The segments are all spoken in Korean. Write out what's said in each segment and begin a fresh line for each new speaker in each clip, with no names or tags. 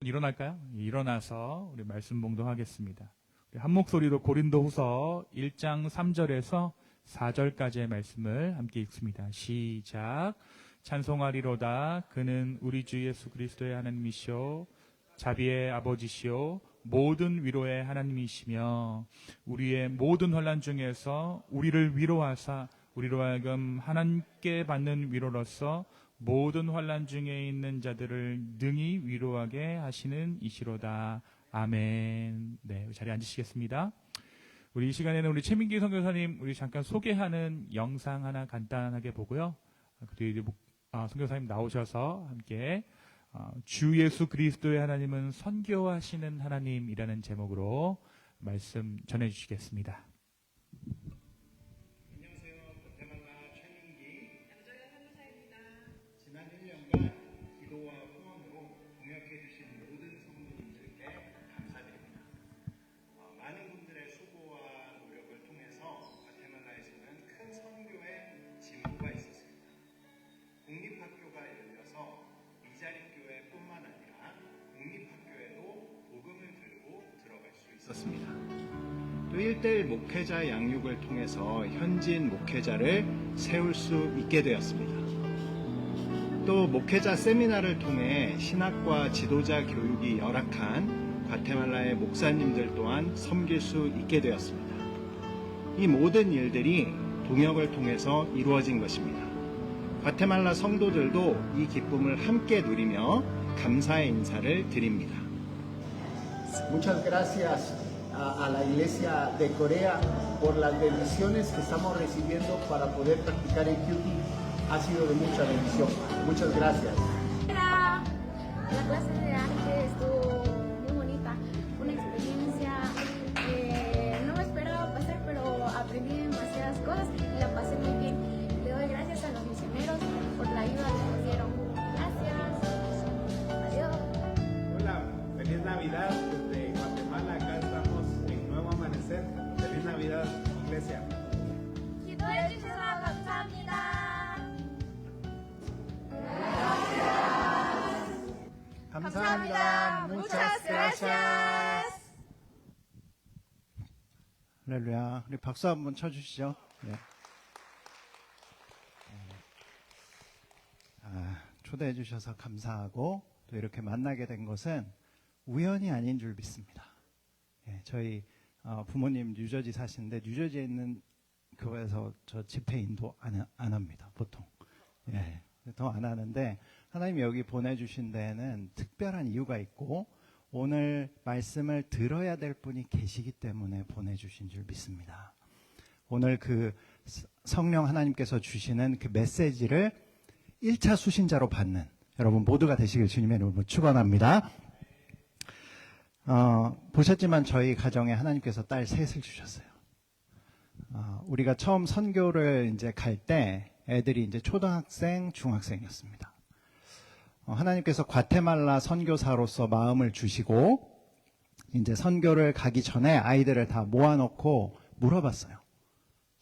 일어날까요? 일어나서 우리 말씀 봉독하겠습니다. 한 목소리로 고린도후서 1장 3절에서 4절까지의 말씀을 함께 읽습니다. 시작. 찬송하리로다. 그는 우리 주 예수 그리스도의 하나님이시오 자비의 아버지시오 모든 위로의 하나님이시며 우리의 모든 환난 중에서 우리를 위로하사 우리로 하여금 하나님께 받는 위로로서 모든 환난 중에 있는 자들을 능히 위로하게 하시는 이시로다. 아멘. 네, 자리에 앉으시겠습니다. 우리 이 시간에는 우리 최민기 선교사님 우리 잠깐 소개하는 영상 하나 간단하게 보고요. 그리고 선교사님 나오셔서 함께 주 예수 그리스도의 하나님은 선교하시는 하나님이라는 제목으로 말씀 전해주시겠습니다.
지난 1년간 기도와 후원으로 동역해주신 모든 성도님들께 감사드립니다. 많은 분들의 수고와 노력을 통해서 과테말라에서는 큰 선교의 진보가 있었습니다. 공립학교가 열려서 미자립교회뿐만 아니라 공립학교에도 복음을 들고 들어갈 수 있었습니다. 또 1:1 목회자 양육을 통해서 현지인 목회자를 세울 수 있게 되었습니다. 또 목회자 세미나를 통해 신학과 지도자 교육이 열악한 과테말라의 목사님들 또한 섬길 수 있게 되었습니다. 이 모든 일들이 동역을 통해서 이루어진 것입니다. 과테말라 성도들도 이 기쁨을 함께 누리며 감사의 인사를 드립니다.
Muchas gracias a la Iglesia de Corea por las bendiciones que estamos recibiendo para poder practicar el QT. Ha sido de mucha bendición. Muchas gracias.
La clase de arte estuvo muy bonita, una experiencia que no me esperaba pasar, pero aprendí demasiadas cosas y la pasé muy bien. Le doy gracias a los misioneros por la ayuda que nos dieron. Gracias. Adiós.
Hola, feliz Navidad desde Guatemala. Acá estamos en Nuevo Amanecer. Feliz Navidad, iglesia.
기도해 주셔서 감사합니다. 감사합니다. Muchas gracias.
할렐루야. 우리 박수 한번 쳐주시죠. 네. 초대해 주셔서 감사하고 또 이렇게 만나게 된 것은 우연이 아닌 줄 믿습니다. 예, 저희 부모님 뉴저지 사시는데 뉴저지에 있는 교회에서 저 집회 인도 안 합니다. 보통. 예, 더 안 하는데 하나님이 여기 보내주신 데에는 특별한 이유가 있고 오늘 말씀을 들어야 될 분이 계시기 때문에 보내주신 줄 믿습니다. 오늘 그 성령 하나님께서 주시는 그 메시지를 1차 수신자로 받는 여러분 모두가 되시길 주님의 이름으로 축원합니다. 보셨지만 저희 가정에 하나님께서 딸 셋을 주셨어요. 우리가 처음 선교를 이제 갈 때 애들이 이제 초등학생, 중학생이었습니다. 하나님께서 과테말라 선교사로서 마음을 주시고 이제 선교를 가기 전에 아이들을 다 모아놓고 물어봤어요.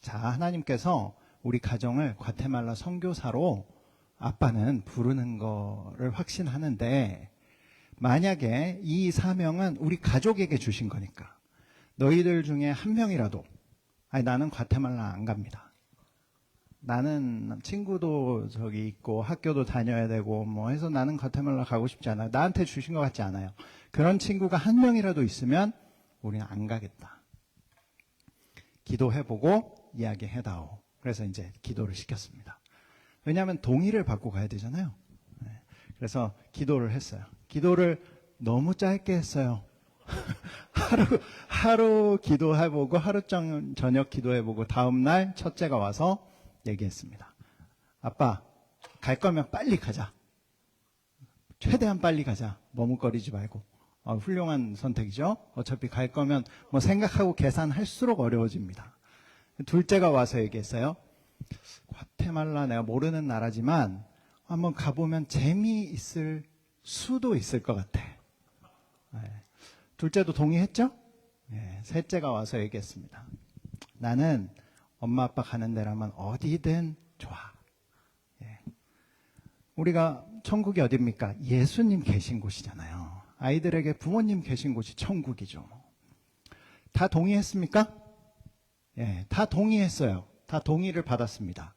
자, 하나님께서 우리 가정을 과테말라 선교사로 아빠는 부르는 거를 확신하는데 만약에 이 사명은 우리 가족에게 주신 거니까 너희들 중에 한 명이라도 아니 나는 과테말라 안 갑니다. 나는 친구도 저기 있고 학교도 다녀야 되고 뭐 해서 나는 과테말라 가고 싶지 않아요. 나한테 주신 것 같지 않아요. 그런 친구가 한 명이라도 있으면 우리는 안 가겠다. 기도해보고 이야기해다오. 그래서 이제 기도를 시켰습니다. 왜냐하면 동의를 받고 가야 되잖아요. 그래서 기도를 했어요. 기도를 너무 짧게 했어요. 하루 기도해보고 하루 저녁 기도해보고 다음날 첫째가 와서 얘기했습니다. 아빠, 갈 거면 빨리 가자. 최대한 빨리 가자. 머뭇거리지 말고. 훌륭한 선택이죠. 어차피 갈 거면 뭐 생각하고 계산할수록 어려워집니다. 둘째가 와서 얘기했어요. 과테말라 내가 모르는 나라지만 한번 가보면 재미있을 수도 있을 것 같아. 둘째도 동의했죠? 셋째가 와서 얘기했습니다. 나는 엄마 아빠 가는 데라면 어디든 좋아. 우리가 천국이 어디입니까? 예수님 계신 곳이잖아요. 아이들에게 부모님 계신 곳이 천국이죠. 다 동의했습니까? 예, 다 동의했어요. 다 동의를 받았습니다.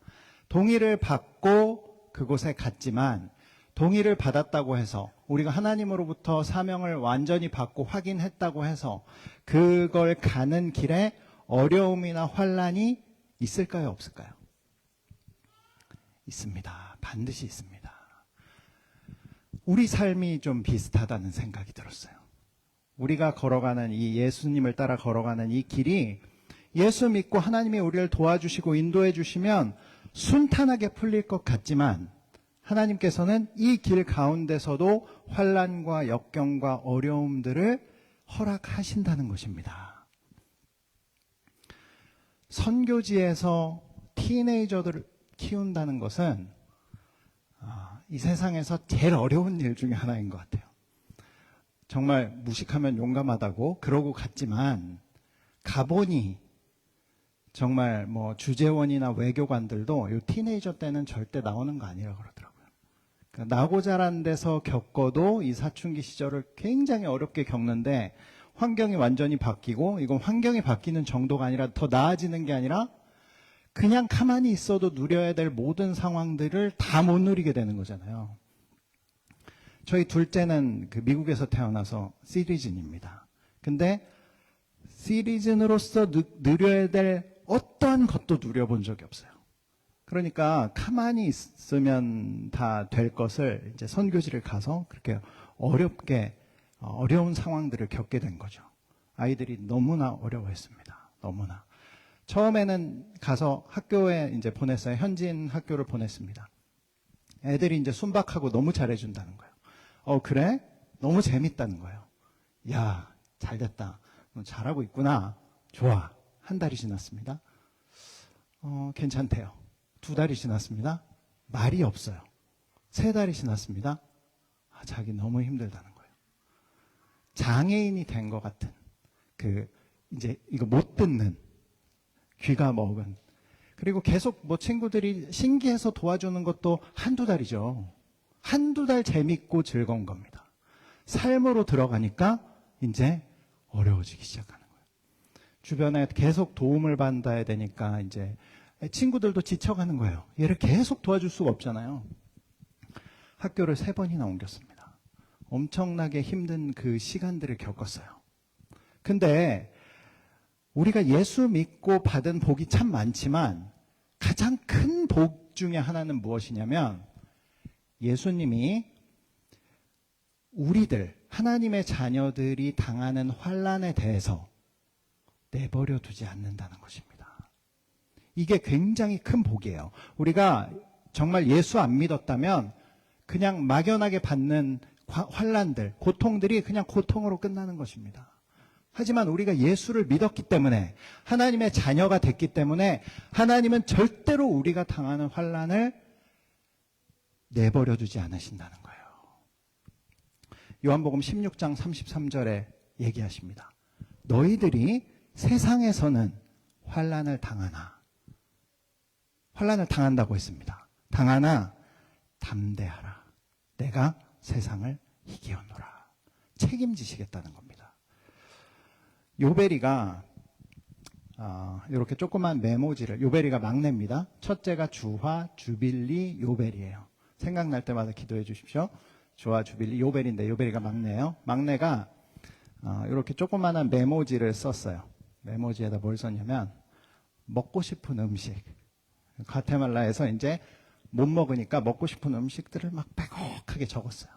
동의를 받고 그곳에 갔지만 동의를 받았다고 해서 우리가 하나님으로부터 사명을 완전히 받고 확인했다고 해서 그걸 가는 길에 어려움이나 환란이 있을까요? 없을까요? 있습니다. 반드시 있습니다. 우리 삶이 좀 비슷하다는 생각이 들었어요. 우리가 걸어가는 이 예수님을 따라 걸어가는 이 길이 예수 믿고 하나님이 우리를 도와주시고 인도해 주시면 순탄하게 풀릴 것 같지만 하나님께서는 이 길 가운데서도 환란과 역경과 어려움들을 허락하신다는 것입니다. 선교지에서 티네이저들을 키운다는 것은 이 세상에서 제일 어려운 일 중에 하나인 것 같아요. 정말 무식하면 용감하다고 그러고 갔지만 가보니 정말 뭐 주재원이나 외교관들도 이 티네이저 때는 절대 나오는 거 아니라고 그러더라고요. 그러니까 나고 자란 데서 겪어도 이 사춘기 시절을 굉장히 어렵게 겪는데 환경이 완전히 바뀌고 이건 환경이 바뀌는 정도가 아니라 더 나아지는 게 아니라 그냥 가만히 있어도 누려야 될 모든 상황들을 다 못 누리게 되는 거잖아요. 저희 둘째는 그 미국에서 태어나서 시리즌입니다. 근데 시리즌으로서 누려야 될 어떠한 것도 누려본 적이 없어요. 그러니까 가만히 있으면 다 될 것을 이제 선교지를 가서 그렇게 어렵게 어려운 상황들을 겪게 된 거죠. 아이들이 너무나 어려워했습니다. 너무나. 처음에는 가서 학교에 이제 보냈어요. 현지인 학교를 보냈습니다. 애들이 이제 순박하고 너무 잘해준다는 거예요. 그래? 너무 재밌다는 거예요. 야, 잘 됐다. 너 잘하고 있구나. 좋아. 한 달이 지났습니다. 괜찮대요. 2달이 지났습니다. 말이 없어요. 3달이 지났습니다. 자기 너무 힘들다는 거예요. 장애인이 된 것 같은 이제 이거 못 듣는 귀가 먹은 그리고 계속 뭐 친구들이 신기해서 도와주는 것도 1-2달이죠. 1-2달 재밌고 즐거운 겁니다. 삶으로 들어가니까 이제 어려워지기 시작하는 거예요. 주변에 계속 도움을 받아야 되니까 이제 친구들도 지쳐가는 거예요. 얘를 계속 도와줄 수가 없잖아요. 학교를 3번이나 옮겼습니다. 엄청나게 힘든 그 시간들을 겪었어요. 근데 우리가 예수 믿고 받은 복이 참 많지만 가장 큰 복 중에 하나는 무엇이냐면 예수님이 우리들 하나님의 자녀들이 당하는 환난에 대해서 내버려 두지 않는다는 것입니다. 이게 굉장히 큰 복이에요. 우리가 정말 예수 안 믿었다면 그냥 막연하게 받는 환난들, 고통들이 그냥 고통으로 끝나는 것입니다. 하지만 우리가 예수를 믿었기 때문에 하나님의 자녀가 됐기 때문에 하나님은 절대로 우리가 당하는 환난을 내버려 두지 않으신다는 거예요. 요한복음 16장 33절에 얘기하십니다. 너희들이 세상에서는 환난을 당한다고 했습니다. 당하나 담대하라. 내가 세상을 이기었노라. 책임지시겠다는 겁니다. 요베리가 이렇게 조그만 메모지를, 요베리가 막내입니다. 첫째가 주화, 주빌리, 요벨이에요. 생각날 때마다 기도해 주십시오. 주화, 주빌리, 요벨인데 요베리가 막내예요. 막내가 이렇게 조그마한 메모지를 썼어요. 메모지에다 뭘 썼냐면 먹고 싶은 음식. 과테말라에서 이제 못 먹으니까 먹고 싶은 음식들을 막 빼곡하게 적었어요.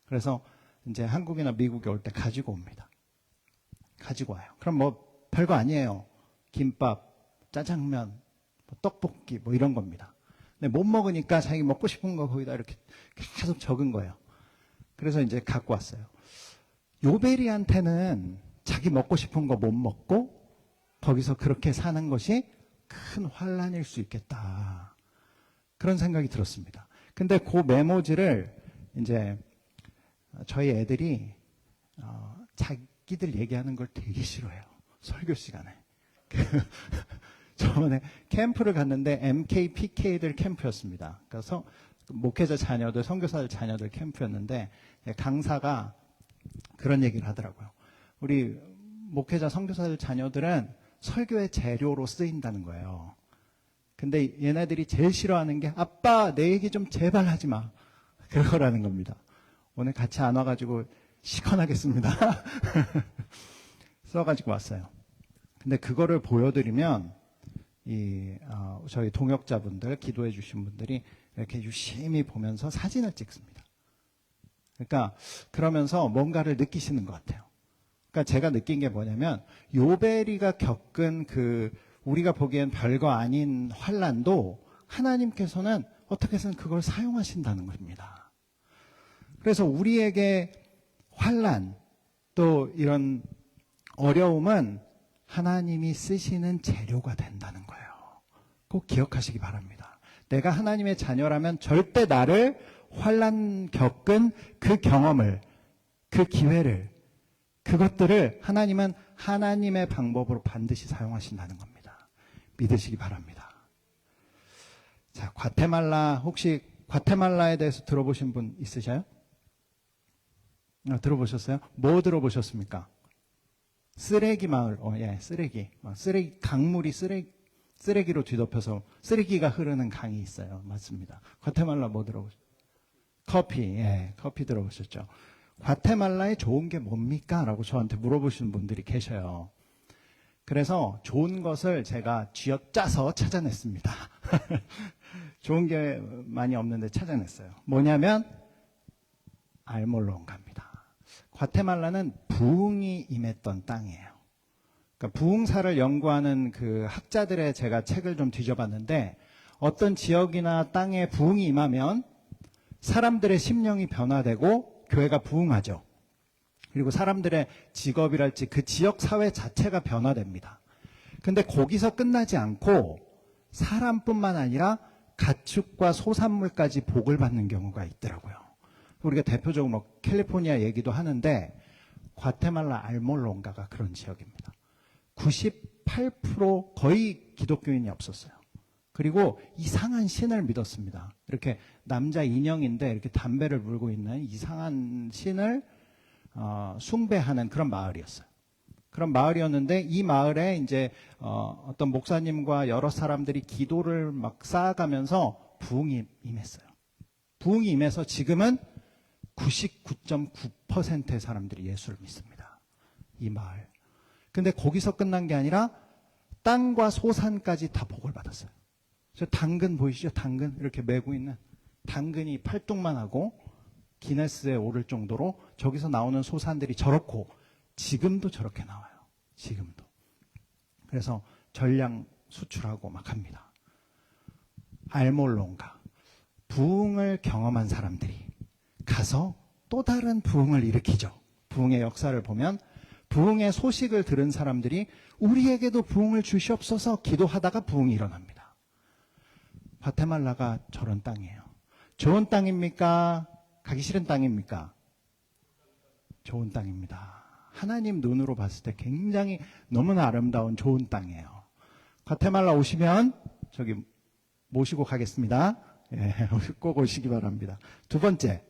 그래서 이제 한국이나 미국에 올 때 가지고 옵니다. 가지고 와요. 그럼 뭐 별거 아니에요. 김밥, 짜장면, 뭐 떡볶이 뭐 이런 겁니다. 근데 못 먹으니까 자기 먹고 싶은 거 거기다 이렇게 계속 적은 거예요. 그래서 이제 갖고 왔어요. 요베리한테는 자기 먹고 싶은 거 못 먹고 거기서 그렇게 사는 것이 큰 환난일 수 있겠다. 그런 생각이 들었습니다. 근데 그 메모지를 이제 저희 애들이 자기들 얘기하는 걸 되게 싫어해요. 설교 시간에. 저번에 캠프를 갔는데 MK, PK들 캠프였습니다. 그래서 목회자 자녀들, 선교사들 자녀들 캠프였는데 강사가 그런 얘기를 하더라고요. 우리 목회자 선교사들 자녀들은 설교의 재료로 쓰인다는 거예요. 근데 얘네들이 제일 싫어하는 게 아빠 내 얘기 좀 제발 하지 마. 그거라는 겁니다. 오늘 같이 안 와가지고 시원하겠습니다. 써가지고 왔어요. 근데 그거를 보여드리면 저희 동역자분들, 기도해 주신 분들이 이렇게 유심히 보면서 사진을 찍습니다. 그러니까 그러면서 뭔가를 느끼시는 것 같아요. 그러니까 제가 느낀 게 뭐냐면 요베리가 겪은 우리가 보기엔 별거 아닌 환난도 하나님께서는 어떻게 해서는 그걸 사용하신다는 겁니다. 그래서 우리에게 환난 또 이런 어려움은 하나님이 쓰시는 재료가 된다는 거예요. 꼭 기억하시기 바랍니다. 내가 하나님의 자녀라면 절대 나를 환난 겪은 그 경험을, 그 기회를, 그것들을 하나님은 하나님의 방법으로 반드시 사용하신다는 겁니다. 믿으시기 바랍니다. 자, 과테말라, 혹시 과테말라에 대해서 들어보신 분 있으셔요? 들어보셨어요? 뭐 들어보셨습니까? 쓰레기 마을, 쓰레기, 강물이 쓰레기로 뒤덮여서 쓰레기가 흐르는 강이 있어요. 맞습니다. 과테말라 뭐 들어보셨어요? 커피 들어보셨죠? 과테말라에 좋은 게 뭡니까? 라고 저한테 물어보시는 분들이 계셔요. 그래서 좋은 것을 제가 쥐어짜서 찾아냈습니다. 좋은 게 많이 없는데 찾아냈어요. 뭐냐면 알몰론가입니다. 과테말라는 부흥이 임했던 땅이에요. 그러니까 부흥사를 연구하는 그 학자들의 제가 책을 좀 뒤져봤는데 어떤 지역이나 땅에 부흥이 임하면 사람들의 심령이 변화되고 교회가 부흥하죠. 그리고 사람들의 직업이랄지 그 지역 사회 자체가 변화됩니다. 근데 거기서 끝나지 않고 사람뿐만 아니라 가축과 소산물까지 복을 받는 경우가 있더라고요. 우리가 대표적으로 뭐 캘리포니아 얘기도 하는데 과테말라 알몰론가가 그런 지역입니다. 98% 거의 기독교인이 없었어요. 그리고 이상한 신을 믿었습니다. 이렇게 남자 인형인데 이렇게 담배를 물고 있는 이상한 신을 숭배하는 그런 마을이었어요. 그런 마을이었는데 이 마을에 이제 어떤 목사님과 여러 사람들이 기도를 막 쌓아가면서 부흥이 임했어요. 부흥이 임해서 지금은 99.9%의 사람들이 예수를 믿습니다. 이 마을. 근데 거기서 끝난 게 아니라 땅과 소산까지 다 복을 받았어요. 저 당근 보이시죠? 당근 이렇게 메고 있는 당근이 팔뚝만 하고 기네스에 오를 정도로 저기서 나오는 소산들이 저렇고 지금도 저렇게 나와요. 지금도. 그래서 전량 수출하고 막 합니다. 알몰론가. 부흥을 경험한 사람들이 가서 또 다른 부흥을 일으키죠. 부흥의 역사를 보면 부흥의 소식을 들은 사람들이 우리에게도 부흥을 주시옵소서 기도하다가 부흥이 일어납니다. 과테말라가 저런 땅이에요. 좋은 땅입니까? 가기 싫은 땅입니까? 좋은 땅입니다. 하나님 눈으로 봤을 때 굉장히 너무나 아름다운 좋은 땅이에요. 과테말라 오시면 저기 모시고 가겠습니다. 꼭 오시기 바랍니다. 두 번째,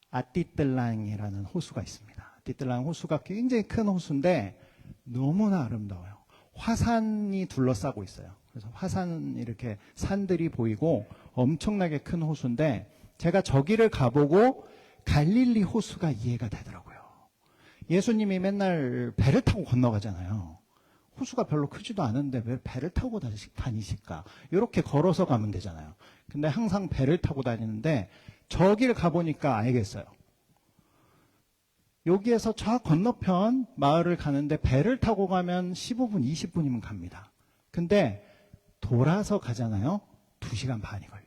아띠뜰랑이라는 호수가 있습니다. 아띠뜰랑 호수가 굉장히 큰 호수인데 너무나 아름다워요. 화산이 둘러싸고 있어요. 그래서 화산 이렇게 산들이 보이고 엄청나게 큰 호수인데 제가 저기를 가보고 갈릴리 호수가 이해가 되더라고요. 예수님이 맨날 배를 타고 건너가잖아요. 호수가 별로 크지도 않은데 왜 배를 타고 다니실까? 이렇게 걸어서 가면 되잖아요. 근데 항상 배를 타고 다니는데 저길 가보니까 알겠어요. 여기에서 저 건너편 마을을 가는데 배를 타고 가면 15분, 20분이면 갑니다. 근데 돌아서 가잖아요. 2시간 반이 걸려요.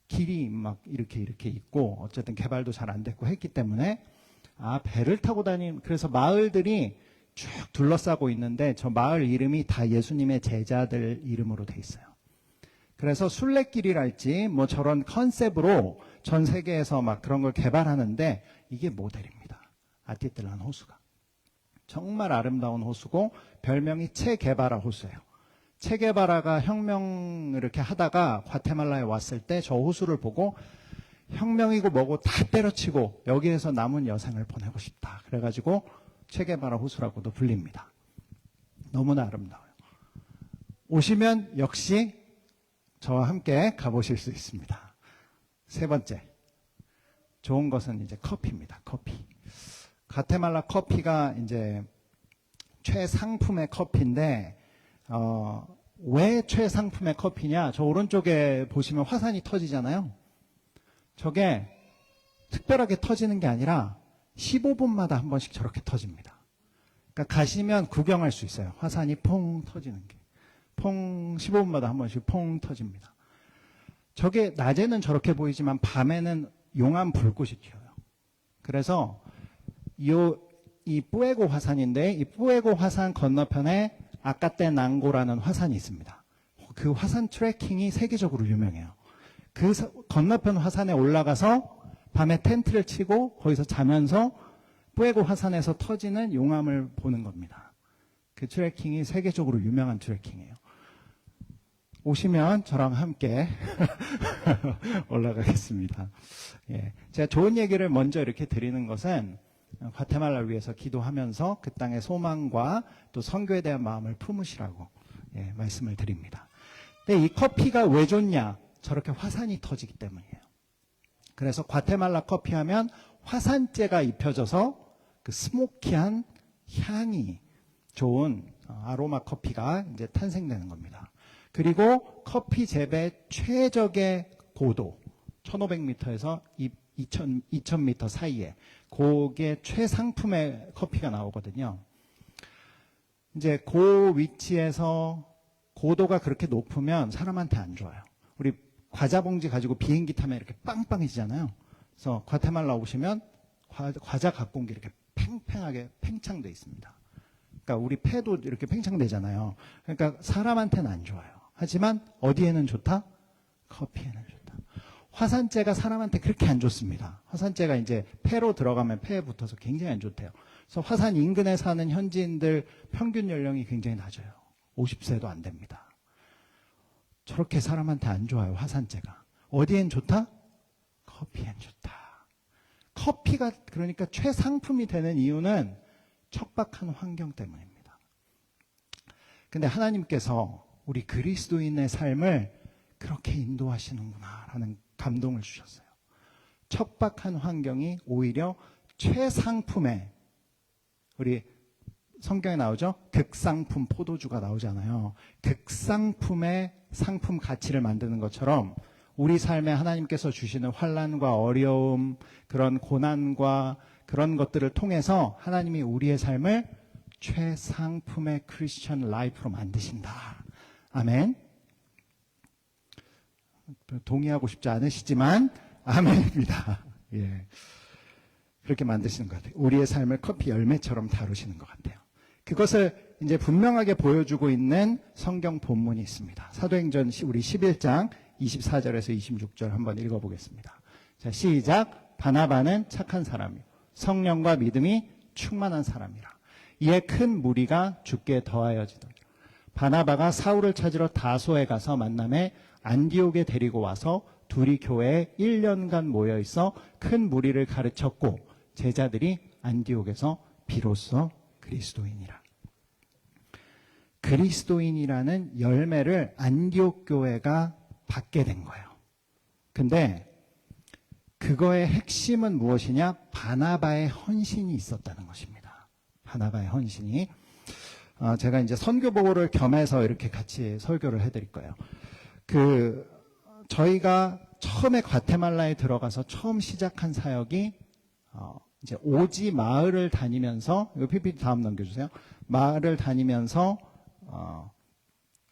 길이 막 이렇게 있고 어쨌든 개발도 잘 안 됐고 했기 때문에 배를 타고 그래서 마을들이 쭉 둘러싸고 있는데 저 마을 이름이 다 예수님의 제자들 이름으로 돼 있어요. 그래서 순례길이랄지 뭐 저런 컨셉으로 전 세계에서 막 그런 걸 개발하는데 이게 모델입니다. 아띠뜰란 호수가. 정말 아름다운 호수고 별명이 체게바라 호수예요. 체게바라가 혁명 이렇게 하다가 과테말라에 왔을 때 저 호수를 보고 혁명이고 뭐고 다 때려치고 여기에서 남은 여생을 보내고 싶다. 그래가지고 체게바라 호수라고도 불립니다. 너무나 아름다워요. 오시면 역시 저와 함께 가보실 수 있습니다. 세 번째, 좋은 것은 이제 커피입니다. 커피. 과테말라 커피가 이제 최상품의 커피인데, 왜 최상품의 커피냐? 저 오른쪽에 보시면 화산이 터지잖아요. 저게 특별하게 터지는 게 아니라 15분마다 한 번씩 저렇게 터집니다. 그러니까 가시면 구경할 수 있어요. 화산이 퐁 터지는 게. 15분마다 한 번씩 퐁 터집니다. 저게 낮에는 저렇게 보이지만 밤에는 용암 불꽃이 튀어요. 그래서 이 뿌에고 화산인데, 이 뿌에고 화산 건너편에 아까떼 난고라는 화산이 있습니다. 그 화산 트레킹이 세계적으로 유명해요. 그 건너편 화산에 올라가서 밤에 텐트를 치고 거기서 자면서 뿌에고 화산에서 터지는 용암을 보는 겁니다. 그 트레킹이 세계적으로 유명한 트레킹이에요. 오시면 저랑 함께 올라가겠습니다. 예. 제가 좋은 얘기를 먼저 이렇게 드리는 것은 과테말라를 위해서 기도하면서 그 땅의 소망과 또 선교에 대한 마음을 품으시라고 말씀을 드립니다. 근데 이 커피가 왜 좋냐? 저렇게 화산이 터지기 때문이에요. 그래서 과테말라 커피 하면 화산재가 입혀져서 그 스모키한 향이 좋은 아로마 커피가 이제 탄생되는 겁니다. 그리고 커피 재배 최적의 고도 1500m에서 2000m 사이에 그게 최상품의 커피가 나오거든요. 이제 그 위치에서 고도가 그렇게 높으면 사람한테 안 좋아요. 우리 과자 봉지 가지고 비행기 타면 이렇게 빵빵해지잖아요. 그래서 과테말라 오시면 과자 갖고 온 게 이렇게 팽팽하게 팽창돼 있습니다. 그러니까 우리 폐도 이렇게 팽창되잖아요. 그러니까 사람한테는 안 좋아요. 하지만 어디에는 좋다? 커피에는 좋다. 화산재가 사람한테 그렇게 안 좋습니다. 화산재가 이제 폐로 들어가면 폐에 붙어서 굉장히 안 좋대요. 그래서 화산 인근에 사는 현지인들 평균 연령이 굉장히 낮아요. 50세도 안 됩니다. 저렇게 사람한테 안 좋아요, 화산재가. 어디엔 좋다? 커피엔 좋다. 커피가 그러니까 최상품이 되는 이유는 척박한 환경 때문입니다. 근데 하나님께서 우리 그리스도인의 삶을 그렇게 인도하시는구나라는 감동을 주셨어요. 척박한 환경이 오히려 최상품의, 우리 성경에 나오죠? 극상품 포도주가 나오잖아요. 극상품의 상품 가치를 만드는 것처럼 우리 삶에 하나님께서 주시는 환난과 어려움, 그런 고난과 그런 것들을 통해서 하나님이 우리의 삶을 최상품의 크리스천 라이프로 만드신다. 아멘. 동의하고 싶지 않으시지만 아멘입니다. 예. 그렇게 만드시는 것 같아요. 우리의 삶을 커피 열매처럼 다루시는 것 같아요. 그것을 이제 분명하게 보여주고 있는 성경 본문이 있습니다. 사도행전 우리 11장 24절에서 26절 한번 읽어보겠습니다. 자, 시작. 바나바는 착한 사람이요 성령과 믿음이 충만한 사람이라. 이에 큰 무리가 주께 더하여지더라. 바나바가 사울을 찾으러 다소에 가서 만남에 안디옥에 데리고 와서 둘이 교회에 1년간 모여 있어 큰 무리를 가르쳤고 제자들이 안디옥에서 비로소 그리스도인이라. 그리스도인이라는 열매를 안디옥 교회가 받게 된 거예요. 근데 그거의 핵심은 무엇이냐? 바나바의 헌신이 있었다는 것입니다. 바나바의 헌신이. 제가 이제 선교보고를 겸해서 이렇게 같이 설교를 해드릴 거예요. 저희가 처음에 과테말라에 들어가서 처음 시작한 사역이 이제 오지 마을을 다니면서, 이거 PPT 다음 넘겨주세요. 마을을 다니면서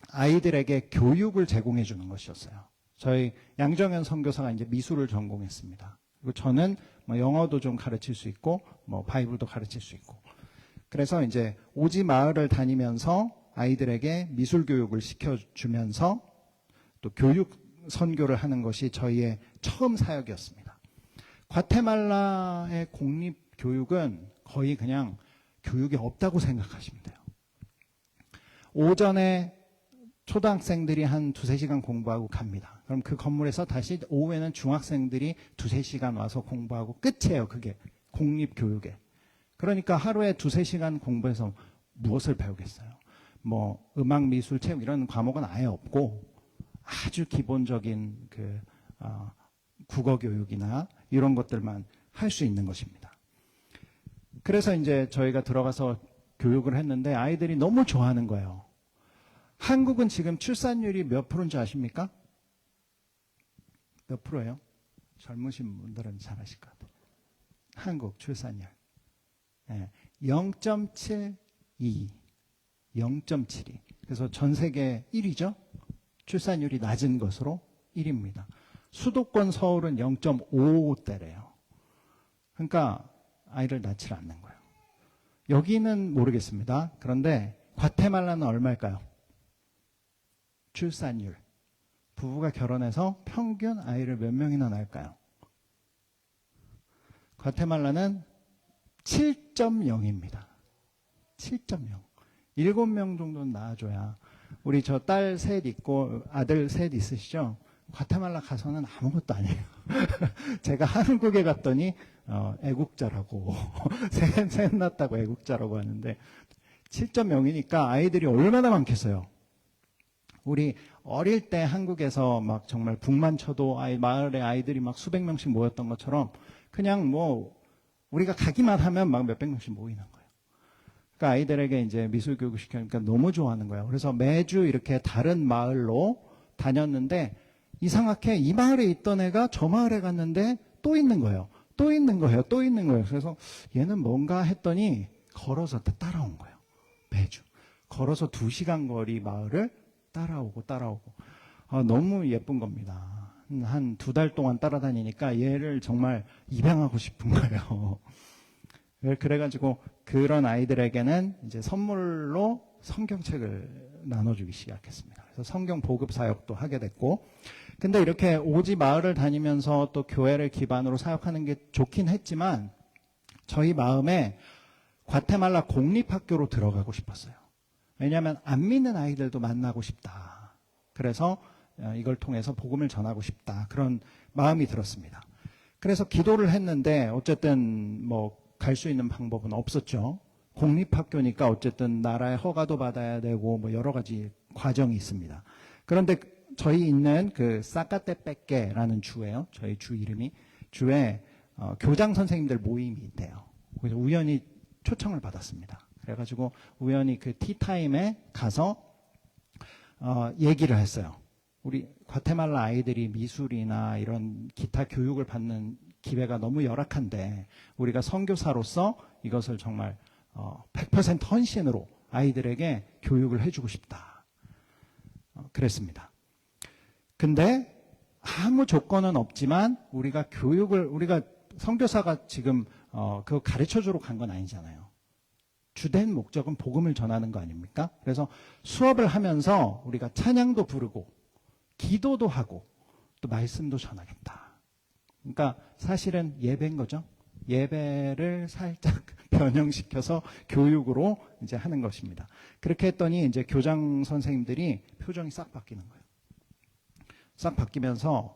아이들에게 교육을 제공해 주는 것이었어요. 저희 양정현 선교사가 이제 미술을 전공했습니다. 그리고 저는 뭐 영어도 좀 가르칠 수 있고, 뭐 바이블도 가르칠 수 있고. 그래서 이제 오지 마을을 다니면서 아이들에게 미술 교육을 시켜주면서 또 교육 선교를 하는 것이 저희의 처음 사역이었습니다. 과테말라의 공립 교육은 거의 그냥 교육이 없다고 생각하시면 돼요. 오전에 초등학생들이 한 2-3시간 공부하고 갑니다. 그럼 그 건물에서 다시 오후에는 중학생들이 2-3시간 와서 공부하고 끝이에요. 그게 공립교육에. 그러니까 하루에 2-3시간 공부해서 무엇을 배우겠어요? 뭐 음악, 미술, 체육 이런 과목은 아예 없고 아주 기본적인 국어 교육이나 이런 것들만 할 수 있는 것입니다. 그래서 이제 저희가 들어가서 교육을 했는데 아이들이 너무 좋아하는 거예요. 한국은 지금 출산율이 몇 프로인지 아십니까? 몇 프로예요? 젊으신 분들은 잘 아실 것 같아요. 한국 출산율. 네, 0.72. 0.72. 그래서 전 세계 1위죠. 출산율이 낮은 것으로 1위입니다. 수도권 서울은 0.55대래요. 그러니까 아이를 낳지 않는 거예요. 여기는 모르겠습니다. 그런데 과테말라는 얼마일까요? 출산율. 부부가 결혼해서 평균 아이를 몇 명이나 낳을까요? 과테말라는 7.0입니다. 7.0. 7명 정도는 낳아줘야. 우리 저 딸 셋 있고 아들 셋 있으시죠? 과테말라 가서는 아무것도 아니에요. 제가 한국에 갔더니 애국자라고 셋 낳았다고 애국자라고 하는데 7.0이니까 아이들이 얼마나 많겠어요. 우리 어릴 때 한국에서 막 정말 북만 쳐도 마을에 아이들이 막 수백 명씩 모였던 것처럼 그냥 뭐 우리가 가기만 하면 막 몇백 명씩 모이는 거예요. 그러니까 아이들에게 이제 미술 교육을 시키니까 너무 좋아하는 거예요. 그래서 매주 이렇게 다른 마을로 다녔는데 이상하게 이 마을에 있던 애가 저 마을에 갔는데 또 있는 거예요. 또 있는 거예요. 또 있는 거예요. 그래서 얘는 뭔가 했더니 걸어서 따라온 거예요. 매주. 걸어서 2시간 거리 마을을 따라오고 너무 예쁜 겁니다. 한 2달 동안 따라다니니까 얘를 정말 입양하고 싶은 거예요. 그래가지고 그런 아이들에게는 이제 선물로 성경책을 나눠주기 시작했습니다. 그래서 성경 보급 사역도 하게 됐고, 근데 이렇게 오지 마을을 다니면서 또 교회를 기반으로 사역하는 게 좋긴 했지만 저희 마음에 과테말라 공립학교로 들어가고 싶었어요. 왜냐하면 안 믿는 아이들도 만나고 싶다. 그래서 이걸 통해서 복음을 전하고 싶다. 그런 마음이 들었습니다. 그래서 기도를 했는데 어쨌든 뭐 갈 수 있는 방법은 없었죠. 공립학교니까 어쨌든 나라의 허가도 받아야 되고 뭐 여러 가지 과정이 있습니다. 그런데 저희 있는 그 사카테페케라는 주예요. 저희 주 이름이 주에 교장 선생님들 모임이 있대요. 그래서 우연히 초청을 받았습니다. 그래가지고 우연히 그 티타임에 가서 얘기를 했어요. 우리 과테말라 아이들이 미술이나 이런 기타 교육을 받는 기회가 너무 열악한데 우리가 선교사로서 이것을 정말 100% 헌신으로 아이들에게 교육을 해주고 싶다. 그랬습니다. 근데 아무 조건은 없지만 우리가 선교사가 지금 그거 가르쳐주러 간 건 아니잖아요. 주된 목적은 복음을 전하는 거 아닙니까? 그래서 수업을 하면서 우리가 찬양도 부르고 기도도 하고 또 말씀도 전하겠다. 그러니까 사실은 예배인 거죠. 예배를 살짝 변형시켜서 교육으로 이제 하는 것입니다. 그렇게 했더니 이제 교장 선생님들이 표정이 싹 바뀌는 거예요. 싹 바뀌면서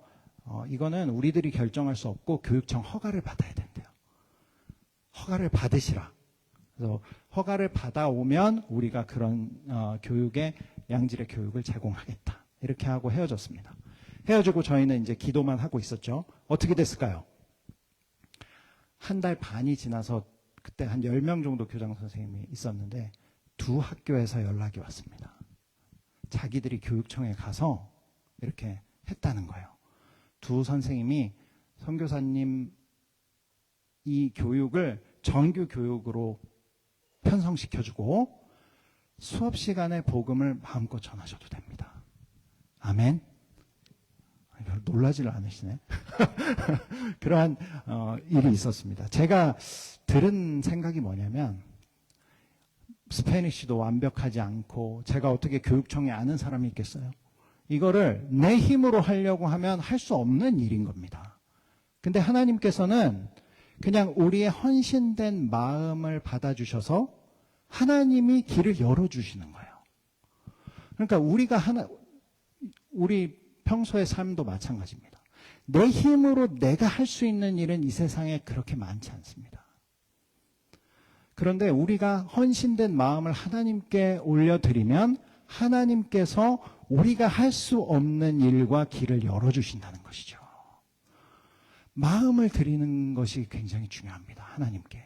이거는 우리들이 결정할 수 없고 교육청 허가를 받아야 된대요. 허가를 받으시라. 그래서 허가를 받아오면 우리가 그런 교육의 양질의 교육을 제공하겠다. 이렇게 하고 헤어졌습니다. 헤어지고 저희는 이제 기도만 하고 있었죠. 어떻게 됐을까요? 한 달 반이 지나서 그때 한 10명 정도 교장 선생님이 있었는데 2 학교에서 연락이 왔습니다. 자기들이 교육청에 가서 이렇게 했다는 거예요. 2 선생님이 선교사님 이 교육을 정규 교육으로 편성시켜주고 수업 시간에 복음을 마음껏 전하셔도 됩니다. 아멘. 별 놀라지를 않으시네. 그러한 일이 있었습니다. 제가 들은 생각이 뭐냐면 스페니쉬도 완벽하지 않고 제가 어떻게 교육청에 아는 사람이 있겠어요? 이거를 내 힘으로 하려고 하면 할 수 없는 일인 겁니다. 근데 하나님께서는 그냥 우리의 헌신된 마음을 받아주셔서 하나님이 길을 열어주시는 거예요. 그러니까 우리 평소의 삶도 마찬가지입니다. 내 힘으로 내가 할 수 있는 일은 이 세상에 그렇게 많지 않습니다. 그런데 우리가 헌신된 마음을 하나님께 올려드리면 하나님께서 우리가 할 수 없는 일과 길을 열어주신다는 것이죠. 마음을 드리는 것이 굉장히 중요합니다. 하나님께.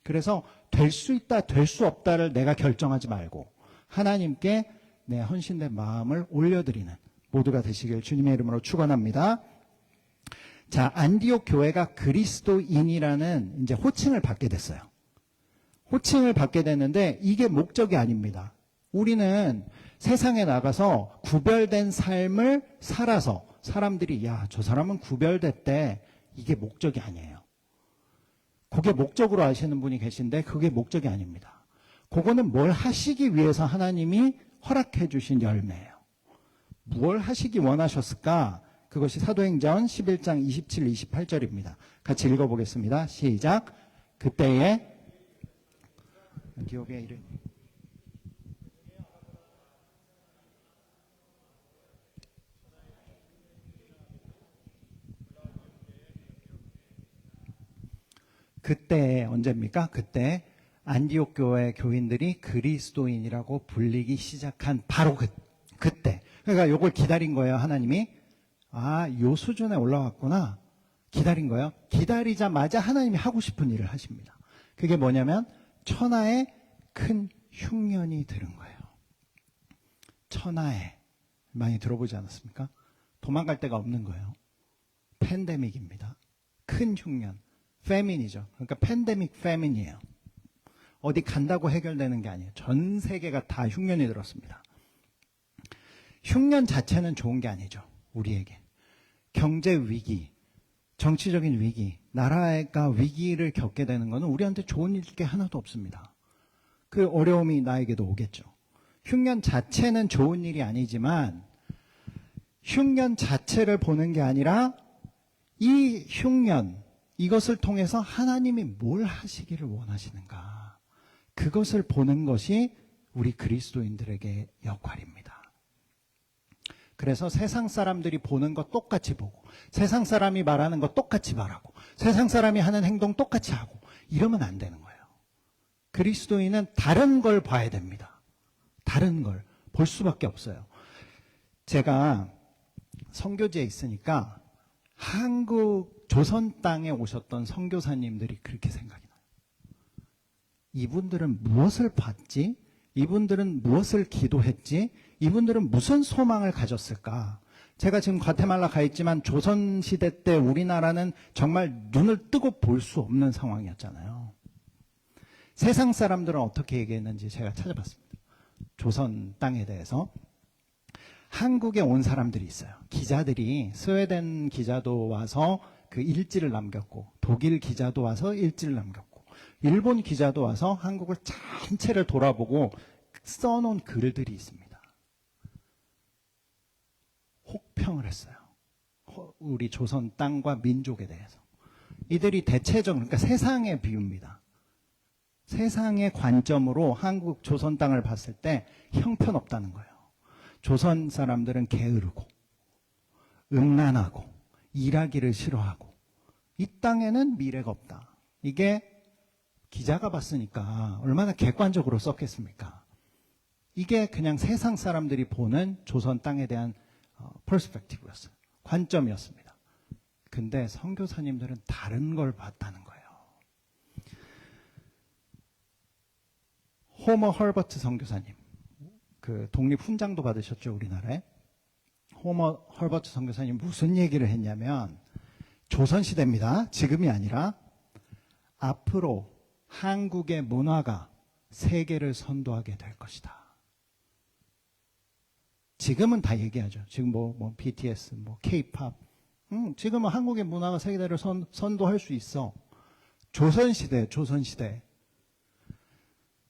그래서 될 수 있다, 될 수 없다를 내가 결정하지 말고 하나님께 내 헌신된 마음을 올려드리는 모두가 되시길 주님의 이름으로 축원합니다. 자, 안디옥 교회가 그리스도인이라는 이제 호칭을 받게 됐어요. 호칭을 받게 됐는데 이게 목적이 아닙니다. 우리는 세상에 나가서 구별된 삶을 살아서 사람들이 야, 저 사람은 구별됐대. 이게 목적이 아니에요. 그게 목적으로 하시는 분이 계신데 그게 목적이 아닙니다. 그거는 뭘 하시기 위해서 하나님이 허락해 주신 열매예요. 뭘 하시기 원하셨을까? 그것이 사도행전 11장 27, 28절입니다. 같이 읽어보겠습니다. 시작. 그때에 안디옥의 이름 그때 언제입니까? 그때 안디옥 교회 교인들이 그리스도인이라고 불리기 시작한 바로 그때. 그러니까 요걸 기다린 거예요, 하나님이. 아, 요 수준에 올라왔구나. 기다린 거예요. 기다리자마자 하나님이 하고 싶은 일을 하십니다. 그게 뭐냐면 천하에 큰 흉년이 들은 거예요. 천하에. 많이 들어보지 않았습니까? 도망갈 데가 없는 거예요. 팬데믹입니다. 큰 흉년. 페민이죠. 그러니까 팬데믹 페민이에요. 어디 간다고 해결되는 게 아니에요. 전 세계가 다 흉년이 들었습니다. 흉년 자체는 좋은 게 아니죠. 우리에게. 경제 위기, 정치적인 위기, 나라가 위기를 겪게 되는 것은 우리한테 좋은 일 게 하나도 없습니다. 그 어려움이 나에게도 오겠죠. 흉년 자체는 좋은 일이 아니지만 흉년 자체를 보는 게 아니라 이 흉년, 이것을 통해서 하나님이 뭘 하시기를 원하시는가. 그것을 보는 것이 우리 그리스도인들에게 역할입니다. 그래서 세상 사람들이 보는 것 똑같이 보고 세상 사람이 말하는 것 똑같이 말하고 세상 사람이 하는 행동 똑같이 하고 이러면 안 되는 거예요. 그리스도인은 다른 걸 봐야 됩니다. 다른 걸 볼 수밖에 없어요. 제가 선교지에 있으니까 한국 조선 땅에 오셨던 선교사님들이 그렇게 생각이 나요. 이분들은 무엇을 봤지? 이분들은 무엇을 기도했지? 이분들은 무슨 소망을 가졌을까? 제가 지금 과테말라 가 있지만 조선시대 때 우리나라는 정말 눈을 뜨고 볼 수 없는 상황이었잖아요. 세상 사람들은 어떻게 얘기했는지 제가 찾아봤습니다. 조선 땅에 대해서. 한국에 온 사람들이 있어요. 기자들이, 스웨덴 기자도 와서 그 일지를 남겼고, 독일 기자도 와서 일지를 남겼고, 일본 기자도 와서 한국을 전체를 돌아보고 써놓은 글들이 있습니다. 혹평을 했어요. 우리 조선 땅과 민족에 대해서. 이들이 대체적으로, 그러니까 세상의 비유입니다. 세상의 관점으로 한국 조선 땅을 봤을 때 형편없다는 거예요. 조선 사람들은 게으르고 음란하고 일하기를 싫어하고 이 땅에는 미래가 없다. 이게 기자가 봤으니까 얼마나 객관적으로 썼겠습니까? 이게 그냥 세상 사람들이 보는 조선 땅에 대한 퍼스펙티브였어요. 관점이었습니다. 근데 선교사님들은 다른 걸 봤다는 거예요. 호머 헐버트 선교사님, 그 독립 훈장도 받으셨죠, 우리나라에. 호머 헐버트 선교사님 무슨 얘기를 했냐면 조선시대입니다. 지금이 아니라 앞으로 한국의 문화가 세계를 선도하게 될 것이다. 지금은 다 얘기하죠. 지금 뭐 BTS, 뭐 K-팝. 지금은 한국의 문화가 세계를 선도할 수 있어. 조선시대.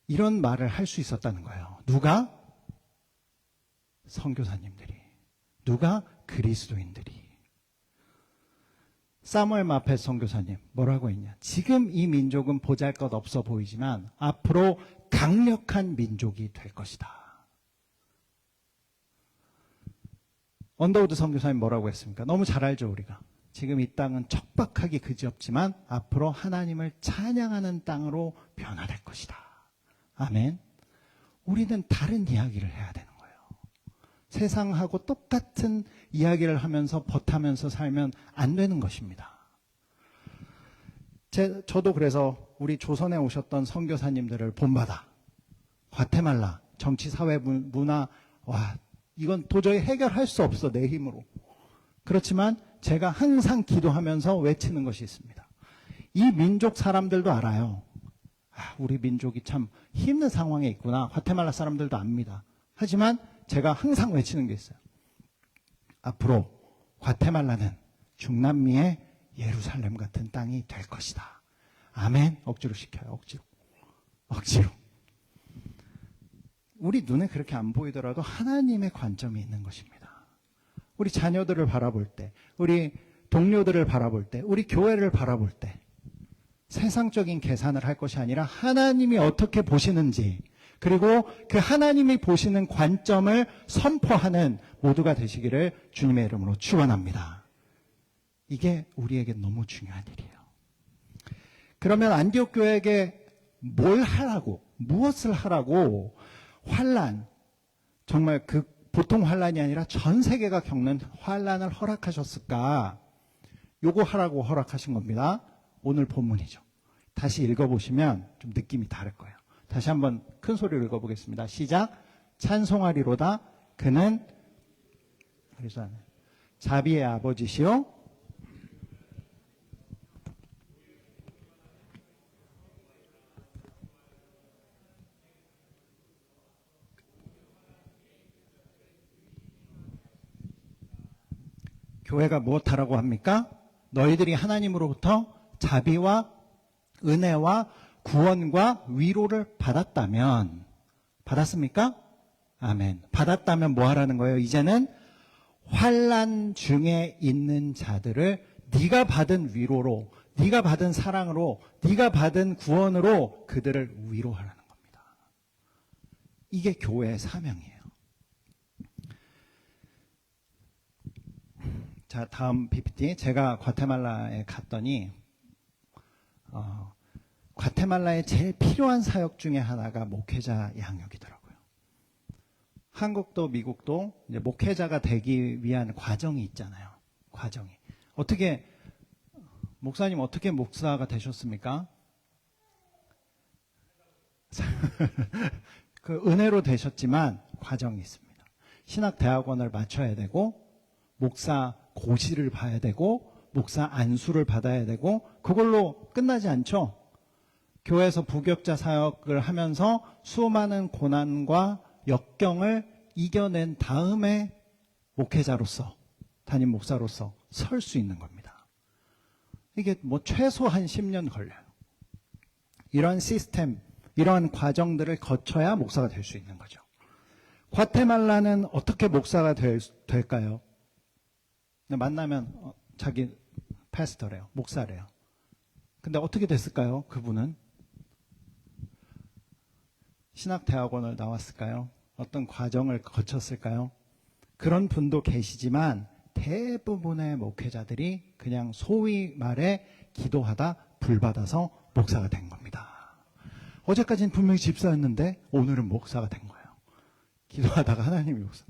이런 말을 할 수 있었다는 거예요. 누가? 선교사님들이. 누가? 그리스도인들이. 사무엘 마펫 선교사님 뭐라고 했냐? 지금 이 민족은 보잘것없어 보이지만 앞으로 강력한 민족이 될 것이다. 언더우드 선교사님 뭐라고 했습니까? 너무 잘 알죠, 우리가. 지금 이 땅은 척박하기 그지없지만 앞으로 하나님을 찬양하는 땅으로 변화될 것이다. 아멘. 우리는 다른 이야기를 해야 되는 거예요. 세상하고 똑같은 이야기를 하면서 버타면서 살면 안 되는 것입니다. 저도 그래서 우리 조선에 오셨던 선교사님들을 본받아 과테말라 정치 사회 문화, 와, 이건 도저히 해결할 수 없어, 내 힘으로. 그렇지만 제가 항상 기도하면서 외치는 것이 있습니다. 이 민족 사람들도 알아요. 우리 민족이 참 힘든 상황에 있구나. 과테말라 사람들도 압니다. 하지만 제가 항상 외치는 게 있어요. 앞으로 과테말라는 중남미의 예루살렘 같은 땅이 될 것이다. 아멘. 억지로 시켜요. 억지로. 우리 눈에 그렇게 안 보이더라도 하나님의 관점이 있는 것입니다. 우리 자녀들을 바라볼 때, 우리 동료들을 바라볼 때, 우리 교회를 바라볼 때 세상적인 계산을 할 것이 아니라 하나님이 어떻게 보시는지, 그리고 그 하나님이 보시는 관점을 선포하는 모두가 되시기를 주님의 이름으로 축원합니다. 이게 우리에게 너무 중요한 일이에요. 그러면 안디옥 교회에게 뭘 하라고, 무엇을 하라고 환난, 정말 그 보통 환난이 아니라 전 세계가 겪는 환난을 허락하셨을까? 요거 하라고 허락하신 겁니다. 오늘 본문이죠. 다시 읽어보시면 좀 느낌이 다를 거예요. 다시 한번 큰 소리로 읽어보겠습니다. 시작. 찬송하리로다. 그는 그래서 자비의 아버지시요 교회가 무엇하라고 합니까? 너희들이 하나님으로부터 자비와 은혜와 구원과 위로를 받았다면, 받았습니까? 아멘. 받았다면 뭐 하라는 거예요? 이제는 환난 중에 있는 자들을 네가 받은 위로로, 네가 받은 사랑으로, 네가 받은 구원으로 그들을 위로하라는 겁니다. 이게 교회의 사명이에요. 자, 다음 PPT. 제가 과테말라에 갔더니 과테말라에 제일 필요한 사역 중에 하나가 목회자 양육이더라고요. 한국도 미국도 이제 목회자가 되기 위한 과정이 있잖아요. 과정이. 어떻게, 목사님 어떻게 목사가 되셨습니까? 그 은혜로 되셨지만 과정이 있습니다. 신학대학원을 마쳐야 되고, 목사 고시를 봐야 되고, 목사 안수를 받아야 되고, 그걸로 끝나지 않죠. 교회에서 부격자 사역을 하면서 수많은 고난과 역경을 이겨낸 다음에 목회자로서, 담임 목사로서 설 수 있는 겁니다. 이게 뭐 최소 한 10년 걸려요. 이러한 시스템, 이러한 과정들을 거쳐야 목사가 될 수 있는 거죠. 과테말라는 어떻게 목사가 될까요? 만나면 자기 패스터래요. 목사래요. 근데 어떻게 됐을까요? 그분은 신학대학원을 나왔을까요? 어떤 과정을 거쳤을까요? 그런 분도 계시지만 대부분의 목회자들이 그냥 소위 말해 기도하다 불받아서 목사가 된 겁니다. 어제까지는 분명히 집사였는데 오늘은 목사가 된 거예요. 기도하다가 하나님이 목사.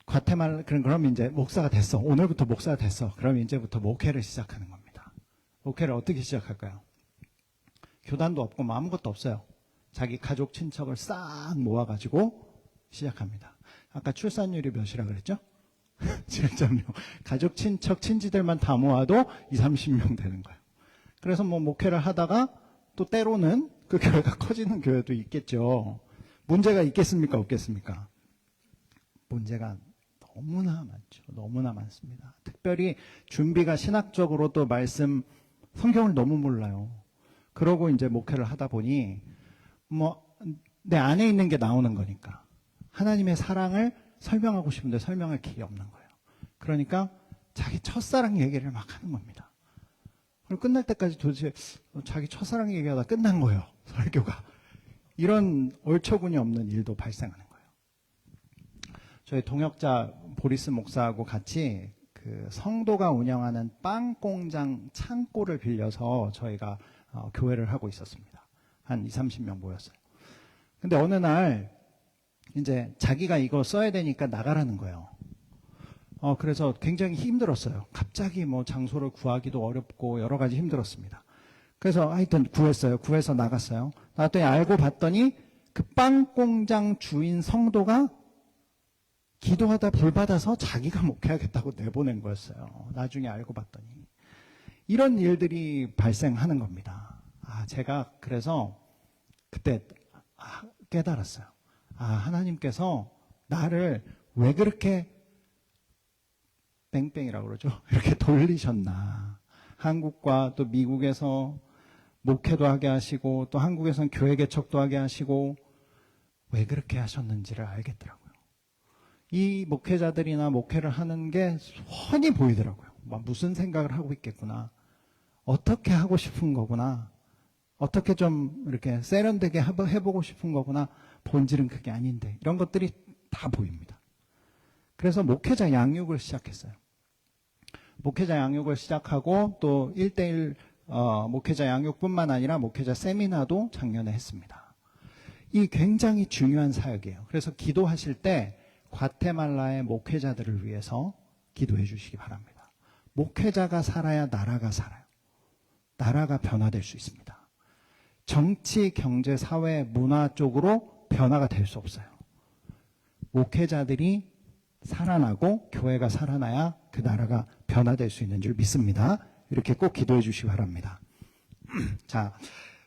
과테말라, 그럼 이제 목사가 됐어. 오늘부터 목사가 됐어. 그럼 이제부터 목회를 시작하는 겁니다. 목회를 어떻게 시작할까요? 교단도 없고 뭐 아무것도 없어요. 자기 가족 친척을 싹 모아가지고 시작합니다. 아까 출산율이 몇이라 그랬죠? 7.6. 가족 친척 친지들만 다 모아도 20-30명 되는 거예요. 그래서 뭐 목회를 하다가 또 때로는 그 교회가 커지는 교회도 있겠죠. 문제가 있겠습니까? 없겠습니까? 문제가 너무나 많죠. 너무나 많습니다. 특별히 준비가 신학적으로 또 말씀, 성경을 너무 몰라요. 그러고 이제 목회를 하다 보니 뭐 내 안에 있는 게 나오는 거니까 하나님의 사랑을 설명하고 싶은데 설명할 길이 없는 거예요. 그러니까 자기 첫사랑 얘기를 막 하는 겁니다. 그리고 끝날 때까지 도대체 자기 첫사랑 얘기하다 끝난 거예요. 설교가. 이런 얼처구니 없는 일도 발생하는 거예요. 저희 동역자 보리스 목사하고 같이 그 성도가 운영하는 빵 공장 창고를 빌려서 저희가 교회를 하고 있었습니다. 한 20-30명 모였어요. 근데 어느 날 이제 자기가 이거 써야 되니까 나가라는 거예요. 그래서 굉장히 힘들었어요. 갑자기 뭐 장소를 구하기도 어렵고 여러 가지 힘들었습니다. 그래서 하여튼 구했어요. 구해서 나갔어요. 나갔더니 알고 봤더니 그 빵 공장 주인 성도가 기도하다 불 받아서 자기가 목회하겠다고 내보낸 거였어요. 나중에 알고 봤더니. 이런 일들이 발생하는 겁니다. 제가 그래서 그때 깨달았어요. 하나님께서 나를 왜 그렇게 뺑뺑이라고 그러죠? 이렇게 돌리셨나. 한국과 또 미국에서 목회도 하게 하시고 또 한국에서는 교회 개척도 하게 하시고 왜 그렇게 하셨는지를 알겠더라고요. 이 목회자들이나 목회를 하는 게 훤히 보이더라고요. 무슨 생각을 하고 있겠구나. 어떻게 하고 싶은 거구나. 어떻게 좀 이렇게 세련되게 해보고 싶은 거구나. 본질은 그게 아닌데. 이런 것들이 다 보입니다. 그래서 목회자 양육을 시작했어요. 목회자 양육을 시작하고 또 1:1 목회자 양육뿐만 아니라 목회자 세미나도 작년에 했습니다. 이 굉장히 중요한 사역이에요. 그래서 기도하실 때 과테말라의 목회자들을 위해서 기도해 주시기 바랍니다. 목회자가 살아야 나라가 살아요. 나라가 변화될 수 있습니다. 정치, 경제, 사회, 문화 쪽으로 변화가 될 수 없어요. 목회자들이 살아나고 교회가 살아나야 그 나라가 변화될 수 있는 줄 믿습니다. 이렇게 꼭 기도해 주시기 바랍니다. 자,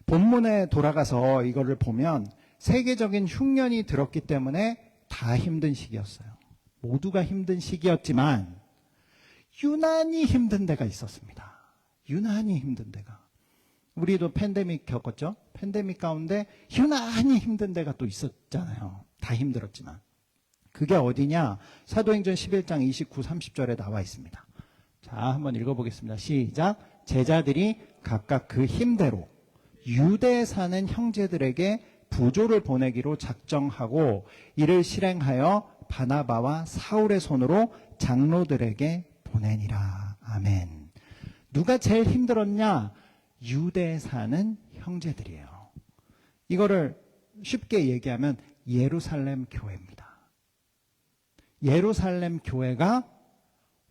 본문에 돌아가서 이거를 보면 세계적인 흉년이 들었기 때문에 다 힘든 시기였어요. 모두가 힘든 시기였지만 유난히 힘든 데가 있었습니다. 유난히 힘든 데가. 우리도 팬데믹 겪었죠? 팬데믹 가운데 유난히 힘든 데가 또 있었잖아요. 다 힘들었지만. 그게 어디냐? 사도행전 11장 29, 30절에 나와 있습니다. 자, 한번 읽어보겠습니다. 시작. 제자들이 각각 그 힘대로 유대에 사는 형제들에게 부조를 보내기로 작정하고 이를 실행하여 바나바와 사울의 손으로 장로들에게 보내니라. 아멘. 누가 제일 힘들었냐? 유대에 사는 형제들이에요. 이거를 쉽게 얘기하면 예루살렘 교회입니다. 예루살렘 교회가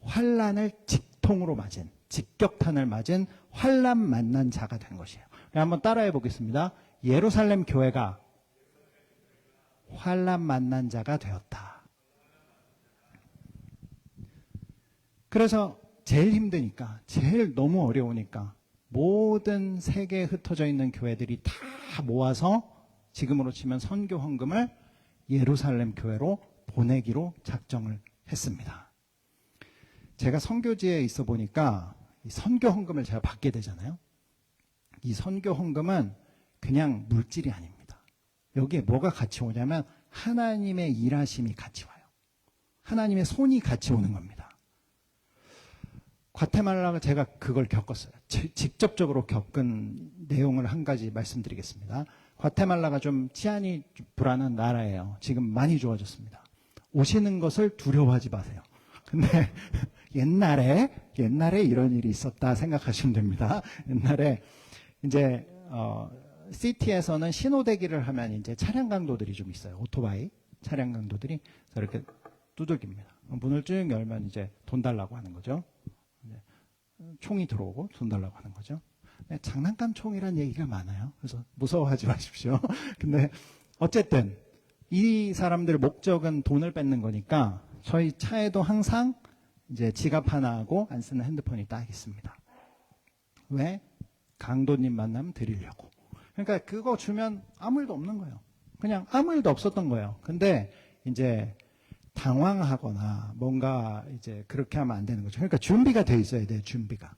환란을 직통으로 맞은, 직격탄을 맞은 환란 만난 자가 된 것이에요. 한번 따라해 보겠습니다. 예루살렘 교회가 환란 만난 자가 되었다. 그래서 제일 힘드니까, 제일 너무 어려우니까 모든 세계에 흩어져 있는 교회들이 다 모아서 지금으로 치면 선교 헌금을 예루살렘 교회로 보내기로 작정을 했습니다. 제가 선교지에 있어 보니까 이 선교 헌금을 제가 받게 되잖아요. 이 선교 헌금은 그냥 물질이 아닙니다. 여기에 뭐가 같이 오냐면 하나님의 일하심이 같이 와요. 하나님의 손이 같이 오는 겁니다. 과테말라가 제가 그걸 겪었어요. 직접적으로 겪은 내용을 한 가지 말씀드리겠습니다. 과테말라가 좀 치안이 불안한 나라예요. 지금 많이 좋아졌습니다. 오시는 것을 두려워하지 마세요. 근데 옛날에 이런 일이 있었다 생각하시면 됩니다. 옛날에 이제 시티에서는 신호대기를 하면 이제 차량 강도들이 좀 있어요. 오토바이 차량 강도들이 이렇게 두들깁니다. 문을 쭉 열면 이제 돈 달라고 하는 거죠. 총이 들어오고 돈 달라고 하는 거죠. 장난감 총이란 얘기가 많아요. 그래서 무서워하지 마십시오. 근데 어쨌든 이 사람들 목적은 돈을 뺏는 거니까 저희 차에도 항상 이제 지갑 하나하고 안 쓰는 핸드폰이 딱 있습니다. 왜? 강도님 만나면 드리려고. 그러니까 그거 주면 아무 일도 없는 거예요. 그냥 아무 일도 없었던 거예요. 근데 이제 당황하거나 뭔가 이제 그렇게 하면 안 되는 거죠. 그러니까 준비가 돼 있어야 돼요. 준비가.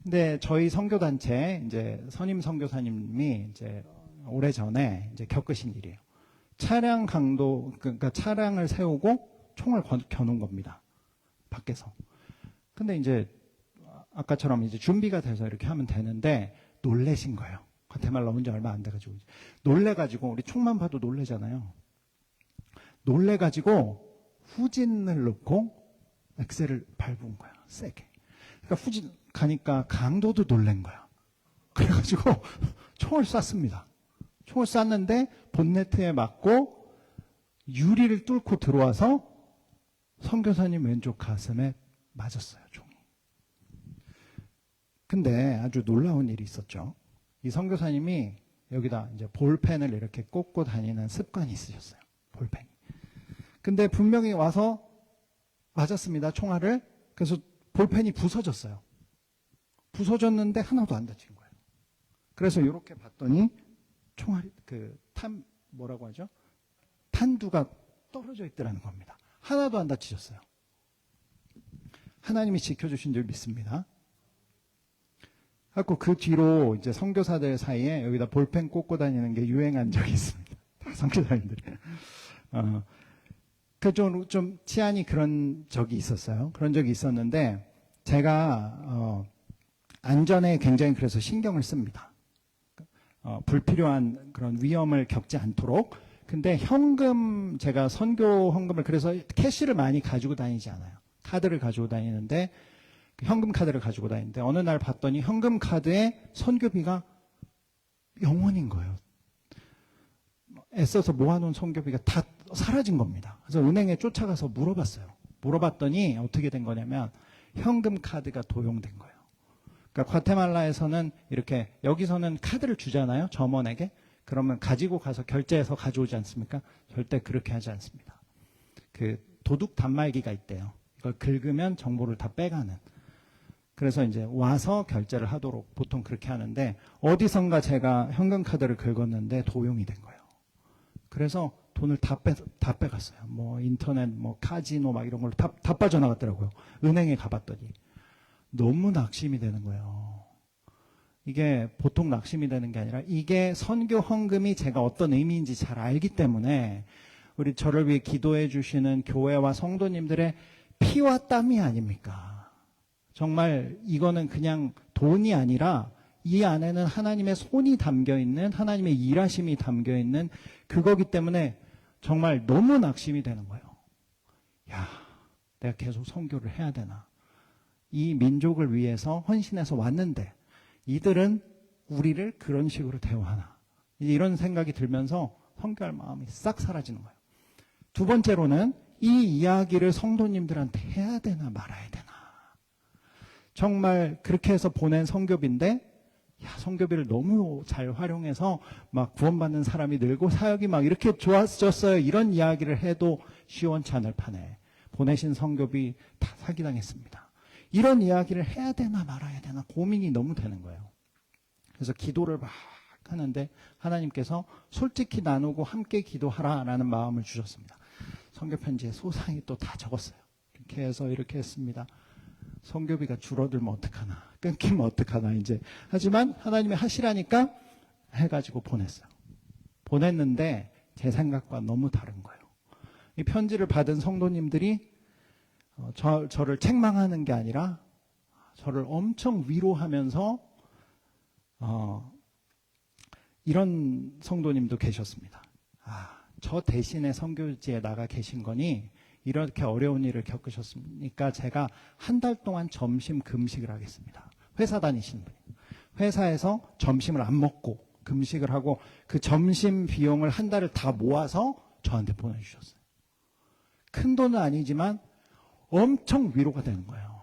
근데 저희 선교단체 이제 선임 선교사님이 이제 오래전에 이제 겪으신 일이에요. 차량 강도, 그러니까 차량을 세우고 총을 겨눈 겁니다. 밖에서. 근데 이제 아까처럼 이제 준비가 돼서 이렇게 하면 되는데 놀래신 거예요. 과테말라 온 지 얼마 안 돼가지고. 놀래가지고 우리 총만 봐도 놀래잖아요. 놀래가지고 후진을 넣고 엑셀을 밟은 거야. 세게. 그러니까 후진 가니까 강도도 놀란 거야. 그래가지고 총을 쐈습니다. 총을 쐈는데 본네트에 맞고 유리를 뚫고 들어와서 선교사님 왼쪽 가슴에 맞았어요, 총이. 근데 아주 놀라운 일이 있었죠. 이 선교사님이 여기다 이제 볼펜을 이렇게 꽂고 다니는 습관이 있으셨어요. 볼펜이. 근데 분명히 와서 맞았습니다, 총알을. 그래서 볼펜이 부서졌어요. 부서졌는데 하나도 안 다친 거예요. 그래서 이렇게 봤더니 총알이 뭐라고 하죠? 탄두가 떨어져 있더라는 겁니다. 하나도 안 다치셨어요. 하나님이 지켜주신 줄 믿습니다. 그래서 그 뒤로 이제 선교사들 사이에 여기다 볼펜 꽂고 다니는 게 유행한 적이 있습니다. 다 선교사님들이. 좀 치안이 그런 적이 있었어요. 그런 적이 있었는데 제가 안전에 굉장히 그래서 신경을 씁니다. 불필요한 그런 위험을 겪지 않도록. 근데 제가 선교 헌금을 그래서 캐시를 많이 가지고 다니지 않아요. 카드를 가지고 다니는데 현금 카드를 가지고 다니는데 어느 날 봤더니 현금 카드에 선교비가 0원인 거예요. 애써서 모아놓은 선교비가 다 사라진 겁니다. 그래서 은행에 쫓아가서 물어봤어요. 물어봤더니 어떻게 된 거냐면 현금 카드가 도용된 거예요. 그러니까 과테말라에서는 이렇게 여기서는 카드를 주잖아요. 점원에게. 그러면 가지고 가서 결제해서 가져오지 않습니까? 절대 그렇게 하지 않습니다. 그 도둑 단말기가 있대요. 이걸 긁으면 정보를 다 빼가는. 그래서 이제 와서 결제를 하도록 보통 그렇게 하는데 어디선가 제가 현금 카드를 긁었는데 도용이 된 거예요. 그래서 돈을 다 빼갔어요. 뭐 인터넷, 뭐 카지노 막 이런 걸로 다 빠져나갔더라고요. 은행에 가봤더니 너무 낙심이 되는 거예요. 이게 보통 낙심이 되는 게 아니라 이게 선교 헌금이 제가 어떤 의미인지 잘 알기 때문에 우리 저를 위해 기도해 주시는 교회와 성도님들의 피와 땀이 아닙니까? 정말 이거는 그냥 돈이 아니라 이 안에는 하나님의 손이 담겨있는 하나님의 일하심이 담겨있는 그거기 때문에 정말 너무 낙심이 되는 거예요. 야, 내가 계속 선교를 해야 되나? 이 민족을 위해서 헌신해서 왔는데 이들은 우리를 그런 식으로 대우하나? 이런 생각이 들면서 선교할 마음이 싹 사라지는 거예요. 두 번째로는 이 이야기를 성도님들한테 해야 되나 말아야 되나? 정말 그렇게 해서 보낸 선교비인데 선교비를 너무 잘 활용해서 막 구원받는 사람이 늘고 사역이 막 이렇게 좋아졌어요. 이런 이야기를 해도 시원치 않을 판에 보내신 선교비 다 사기당했습니다. 이런 이야기를 해야 되나 말아야 되나 고민이 너무 되는 거예요. 그래서 기도를 막 하는데 하나님께서 솔직히 나누고 함께 기도하라라는 마음을 주셨습니다. 선교편지에 소상히 또 다 적었어요. 이렇게 해서 이렇게 했습니다. 선교비가 줄어들면 어떡하나, 끊기면 어떡하나 이제. 하지만 하나님이 하시라니까 해가지고 보냈어요. 보냈는데 제 생각과 너무 다른 거예요. 이 편지를 받은 성도님들이 저를 책망하는 게 아니라 저를 엄청 위로하면서 이런 성도님도 계셨습니다. 저 대신에 선교지에 나가 계신 거니 이렇게 어려운 일을 겪으셨으니까 제가 한 달 동안 점심 금식을 하겠습니다. 회사 다니시는 분이에요. 회사에서 점심을 안 먹고 금식을 하고 그 점심 비용을 한 달을 다 모아서 저한테 보내주셨어요. 큰 돈은 아니지만 엄청 위로가 되는 거예요.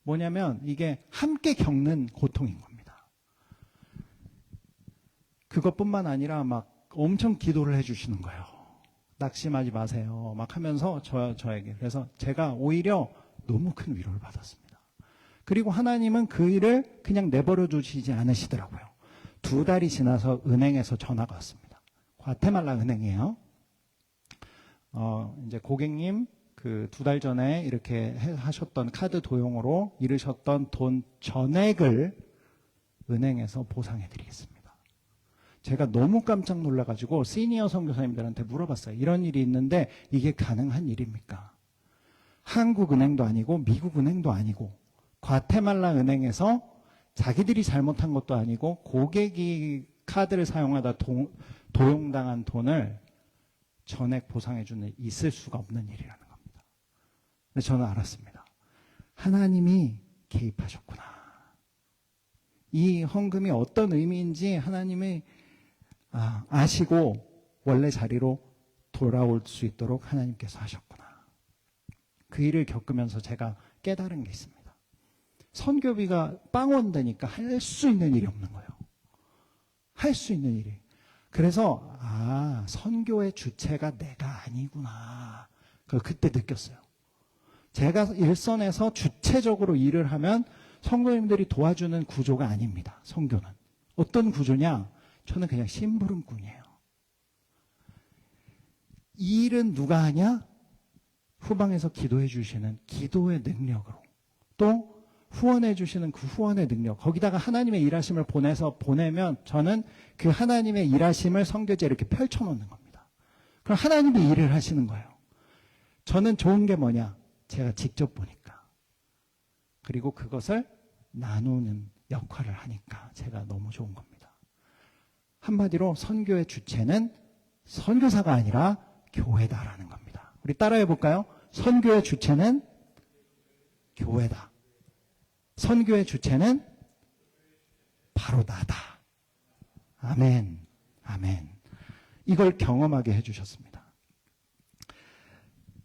뭐냐면 이게 함께 겪는 고통인 겁니다. 그것뿐만 아니라 막 엄청 기도를 해주시는 거예요. 낙심하지 마세요. 막 하면서 저에게. 그래서 제가 오히려 너무 큰 위로를 받았습니다. 그리고 하나님은 그 일을 그냥 내버려 두시지 않으시더라고요. 2달이 지나서 은행에서 전화가 왔습니다. 과테말라 은행이에요. 이제 고객님 그 2달 전에 이렇게 하셨던 카드 도용으로 잃으셨던 돈 전액을 은행에서 보상해 드리겠습니다. 제가 너무 깜짝 놀라가지고 시니어 선교사님들한테 물어봤어요. 이런 일이 있는데 이게 가능한 일입니까? 한국은행도 아니고 미국은행도 아니고 과테말라 은행에서 자기들이 잘못한 것도 아니고 고객이 카드를 사용하다 도용당한 돈을 전액 보상해 주는 있을 수가 없는 일이라는 겁니다. 근데 저는 알았습니다. 하나님이 개입하셨구나. 이 헌금이 어떤 의미인지 하나님이 아시고 원래 자리로 돌아올 수 있도록 하나님께서 하셨구나. 그 일을 겪으면서 제가 깨달은 게 있습니다. 선교비가 빵원 되니까 할 수 있는 일이 없는 거예요. 할 수 있는 일이. 그래서 선교의 주체가 내가 아니구나. 그때 느꼈어요. 제가 일선에서 주체적으로 일을 하면 성도님들이 도와주는 구조가 아닙니다. 선교는. 어떤 구조냐? 저는 그냥 심부름꾼이에요. 이 일은 누가 하냐? 후방에서 기도해 주시는 기도의 능력으로, 또 후원해 주시는 그 후원의 능력, 거기다가 하나님의 일하심을 보내면 저는 그 하나님의 일하심을 선교지에 이렇게 펼쳐놓는 겁니다. 그럼 하나님이 일을 하시는 거예요. 저는 좋은 게 뭐냐? 제가 직접 보니까, 그리고 그것을 나누는 역할을 하니까 제가 너무 좋은 겁니다. 한마디로 선교의 주체는 선교사가 아니라 교회다라는 겁니다. 우리 따라해 볼까요? 선교의 주체는 교회다. 선교의 주체는 바로 나다. 아멘. 아멘. 이걸 경험하게 해주셨습니다.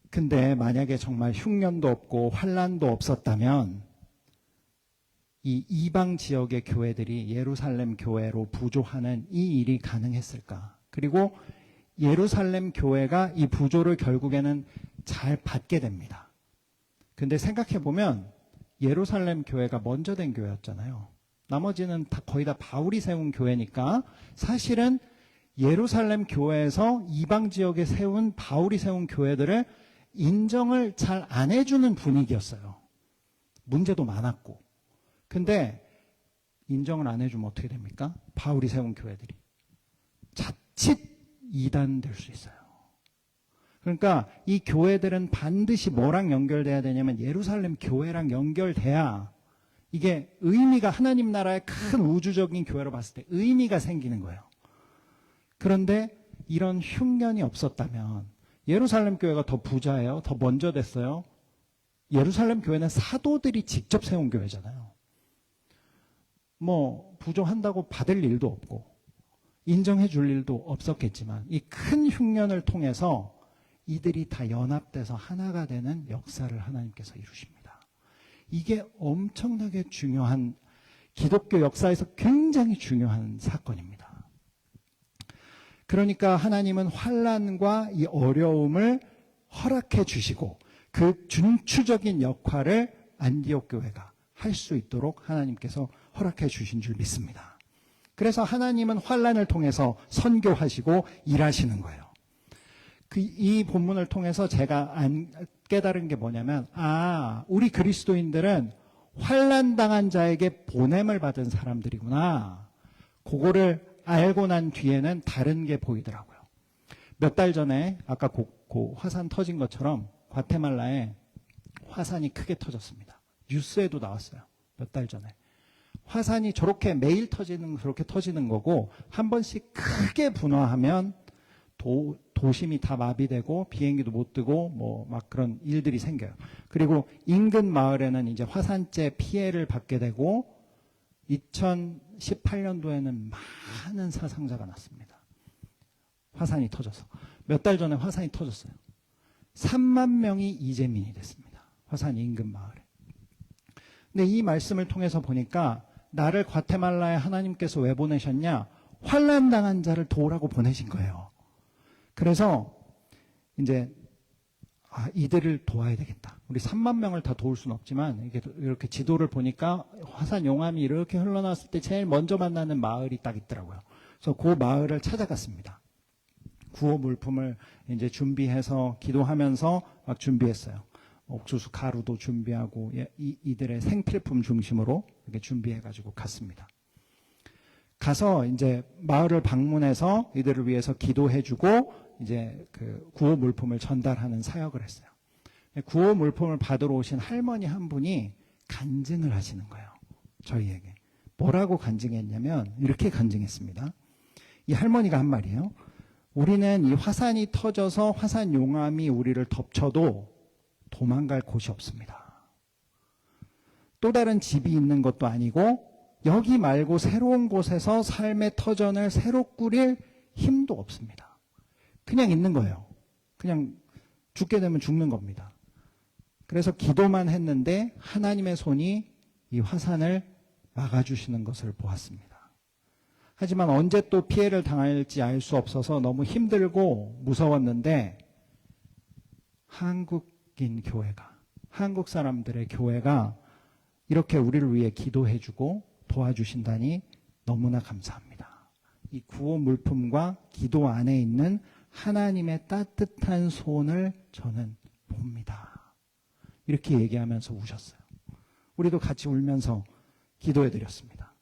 근데 만약에 정말 흉년도 없고 환란도 없었다면 이 이방 지역의 교회들이 예루살렘 교회로 부조하는 이 일이 가능했을까? 그리고 예루살렘 교회가 이 부조를 결국에는 잘 받게 됩니다. 근데 생각해보면 예루살렘 교회가 먼저 된 교회였잖아요. 나머지는 거의 다 바울이 세운 교회니까 사실은 예루살렘 교회에서 이방 지역에 세운 바울이 세운 교회들을 인정을 잘 안 해주는 분위기였어요. 문제도 많았고. 근데 인정을 안 해주면 어떻게 됩니까? 바울이 세운 교회들이 자칫 이단될 수 있어요. 그러니까 이 교회들은 반드시 뭐랑 연결돼야 되냐면 예루살렘 교회랑 연결돼야 이게 의미가, 하나님 나라의 큰 우주적인 교회로 봤을 때 의미가 생기는 거예요. 그런데 이런 흉년이 없었다면 예루살렘 교회가 더 부자예요? 더 먼저 됐어요? 예루살렘 교회는 사도들이 직접 세운 교회잖아요. 부조한다고 받을 일도 없고 인정해 줄 일도 없었겠지만 이 큰 흉년을 통해서 이들이 다 연합돼서 하나가 되는 역사를 하나님께서 이루십니다. 이게 엄청나게 중요한, 기독교 역사에서 굉장히 중요한 사건입니다. 그러니까 하나님은 환난과 이 어려움을 허락해 주시고 그 중추적인 역할을 안디옥 교회가 할 수 있도록 하나님께서 허락해 주신 줄 믿습니다. 그래서 하나님은 환난을 통해서 선교하시고 일하시는 거예요. 이 본문을 통해서 제가 깨달은 게 뭐냐면, 우리 그리스도인들은 환난당한 자에게 보냄을 받은 사람들이구나. 그거를 알고 난 뒤에는 다른 게 보이더라고요. 몇 달 전에 아까 그 화산 터진 것처럼 과테말라에 화산이 크게 터졌습니다. 뉴스에도 나왔어요. 몇 달 전에. 화산이 저렇게 매일 그렇게 터지는 거고, 한 번씩 크게 분화하면 도심이 다 마비되고 비행기도 못 뜨고 막 그런 일들이 생겨요. 그리고 인근 마을에는 이제 화산재 피해를 받게 되고 2018년도에는 많은 사상자가 났습니다. 화산이 터져서. 몇 달 전에 화산이 터졌어요. 3만 명이 이재민이 됐습니다. 화산 인근 마을에. 근데 이 말씀을 통해서 보니까 나를 과테말라에 하나님께서 왜 보내셨냐? 환난당한 자를 도우라고 보내신 거예요. 그래서 이제 이들을 도와야 되겠다. 우리 3만 명을 다 도울 수는 없지만 이렇게 지도를 보니까 화산 용암이 이렇게 흘러나왔을 때 제일 먼저 만나는 마을이 딱 있더라고요. 그래서 그 마을을 찾아갔습니다. 구호 물품을 이제 준비해서 기도하면서 막 준비했어요. 옥수수 가루도 준비하고 이들의 생필품 중심으로 이렇게 준비해가지고 갔습니다. 가서 이제 마을을 방문해서 이들을 위해서 기도해주고 이제 그 구호 물품을 전달하는 사역을 했어요. 구호 물품을 받으러 오신 할머니 한 분이 간증을 하시는 거예요. 저희에게. 뭐라고 간증했냐면 이렇게 간증했습니다. 이 할머니가 한 말이에요. 우리는 이 화산이 터져서 화산 용암이 우리를 덮쳐도 도망갈 곳이 없습니다. 또 다른 집이 있는 것도 아니고 여기 말고 새로운 곳에서 삶의 터전을 새로 꾸릴 힘도 없습니다. 그냥 있는 거예요. 그냥 죽게 되면 죽는 겁니다. 그래서 기도만 했는데 하나님의 손이 이 화산을 막아주시는 것을 보았습니다. 하지만 언제 또 피해를 당할지 알 수 없어서 너무 힘들고 무서웠는데 한국인 교회가, 한국 사람들의 교회가 이렇게 우리를 위해 기도해주고 도와주신다니 너무나 감사합니다. 이 구호 물품과 기도 안에 있는 하나님의 따뜻한 손을 저는 봅니다. 이렇게 얘기하면서 우셨어요. 우리도 같이 울면서 기도해드렸습니다.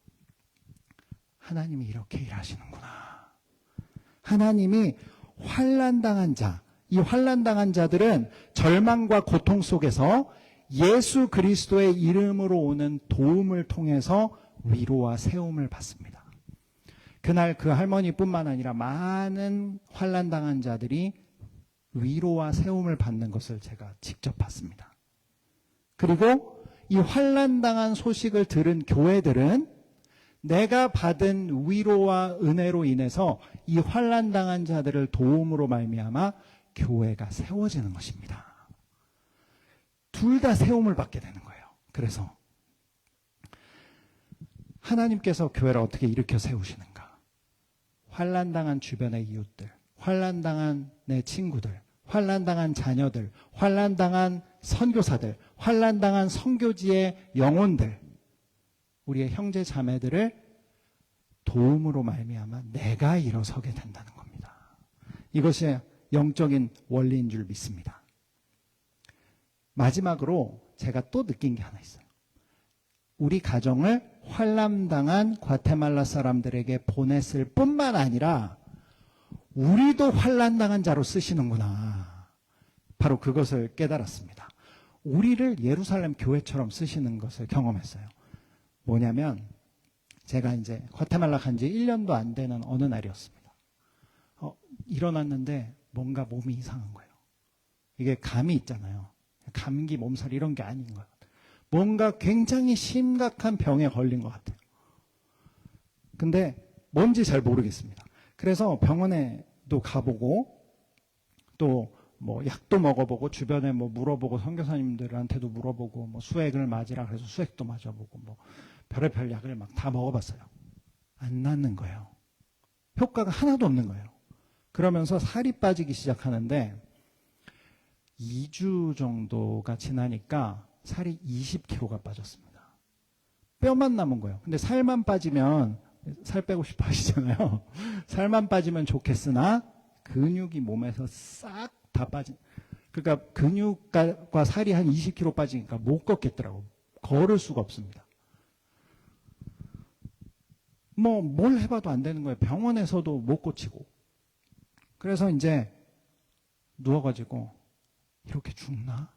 하나님이 이렇게 일하시는구나. 하나님이 환난당한 자, 이 환난당한 자들은 절망과 고통 속에서 예수 그리스도의 이름으로 오는 도움을 통해서 위로와 세움을 받습니다. 그날 그 할머니뿐만 아니라 많은 환난당한 자들이 위로와 세움을 받는 것을 제가 직접 봤습니다. 그리고 이 환난당한 소식을 들은 교회들은 내가 받은 위로와 은혜로 인해서 이 환난당한 자들을 도움으로 말미암아 교회가 세워지는 것입니다. 둘 다 세움을 받게 되는 거예요. 그래서 하나님께서 교회를 어떻게 일으켜 세우시는가? 환난당한 주변의 이웃들, 환난당한 내 친구들, 환난당한 자녀들, 환난당한 선교사들, 환난당한 선교지의 영혼들, 우리의 형제 자매들을 도움으로 말미암아 내가 일어서게 된다는 겁니다. 이것이 영적인 원리인 줄 믿습니다. 마지막으로 제가 또 느낀 게 하나 있어요. 우리 가정을 환난당한 과테말라 사람들에게 보냈을 뿐만 아니라 우리도 환난당한 자로 쓰시는구나. 바로 그것을 깨달았습니다. 우리를 예루살렘 교회처럼 쓰시는 것을 경험했어요. 뭐냐면 제가 이제 과테말라 간 지 1년도 안 되는 어느 날이었습니다. 일어났는데 뭔가 몸이 이상한 거예요. 이게 감이 있잖아요. 감기, 몸살 이런 게 아닌 거예요. 뭔가 굉장히 심각한 병에 걸린 것 같아요. 근데 뭔지 잘 모르겠습니다. 그래서 병원에도 가보고 또 뭐 약도 먹어보고 주변에 뭐 물어보고 선교사님들한테도 물어보고 뭐 수액을 맞으라 그래서 수액도 맞아보고 뭐 별의별 약을 막 다 먹어봤어요. 안 낫는 거예요. 효과가 하나도 없는 거예요. 그러면서 살이 빠지기 시작하는데 2주 정도가 지나니까 살이 20kg가 빠졌습니다. 뼈만 남은 거예요. 근데 살만 빠지면 살 빼고 싶어 하시잖아요. 살만 빠지면 좋겠으나 근육이 몸에서 싹 다 빠진. 그러니까 근육과 살이 한 20kg 빠지니까 못 걷겠더라고. 걸을 수가 없습니다. 뭐 뭘 해봐도 안 되는 거예요. 병원에서도 못 고치고. 그래서 이제 누워가지고 이렇게 죽나?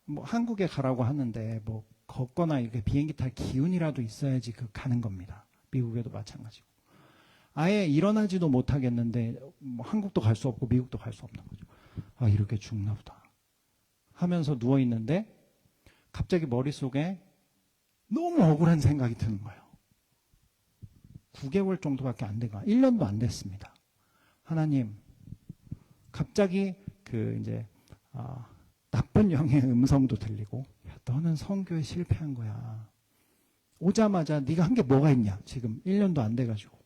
뭐 한국에 가라고 하는데 뭐 걷거나 이렇게 비행기 탈 기운이라도 있어야지 그 가는 겁니다. 미국에도 마찬가지고. 아예 일어나지도 못하겠는데 뭐 한국도 갈 수 없고 미국도 갈 수 없는 거죠. 아, 이렇게 죽나 보다 하면서 누워 있는데 갑자기 머릿속에 너무 억울한 생각이 드는 거예요. 9개월 정도밖에 안 돼가 1년도 안 됐습니다. 하나님, 갑자기 그 이제 나쁜 영의 음성도 들리고, 야, 너는 선교에 실패한 거야. 오자마자 네가 한 게 뭐가 있냐? 지금 1년도 안 돼가지고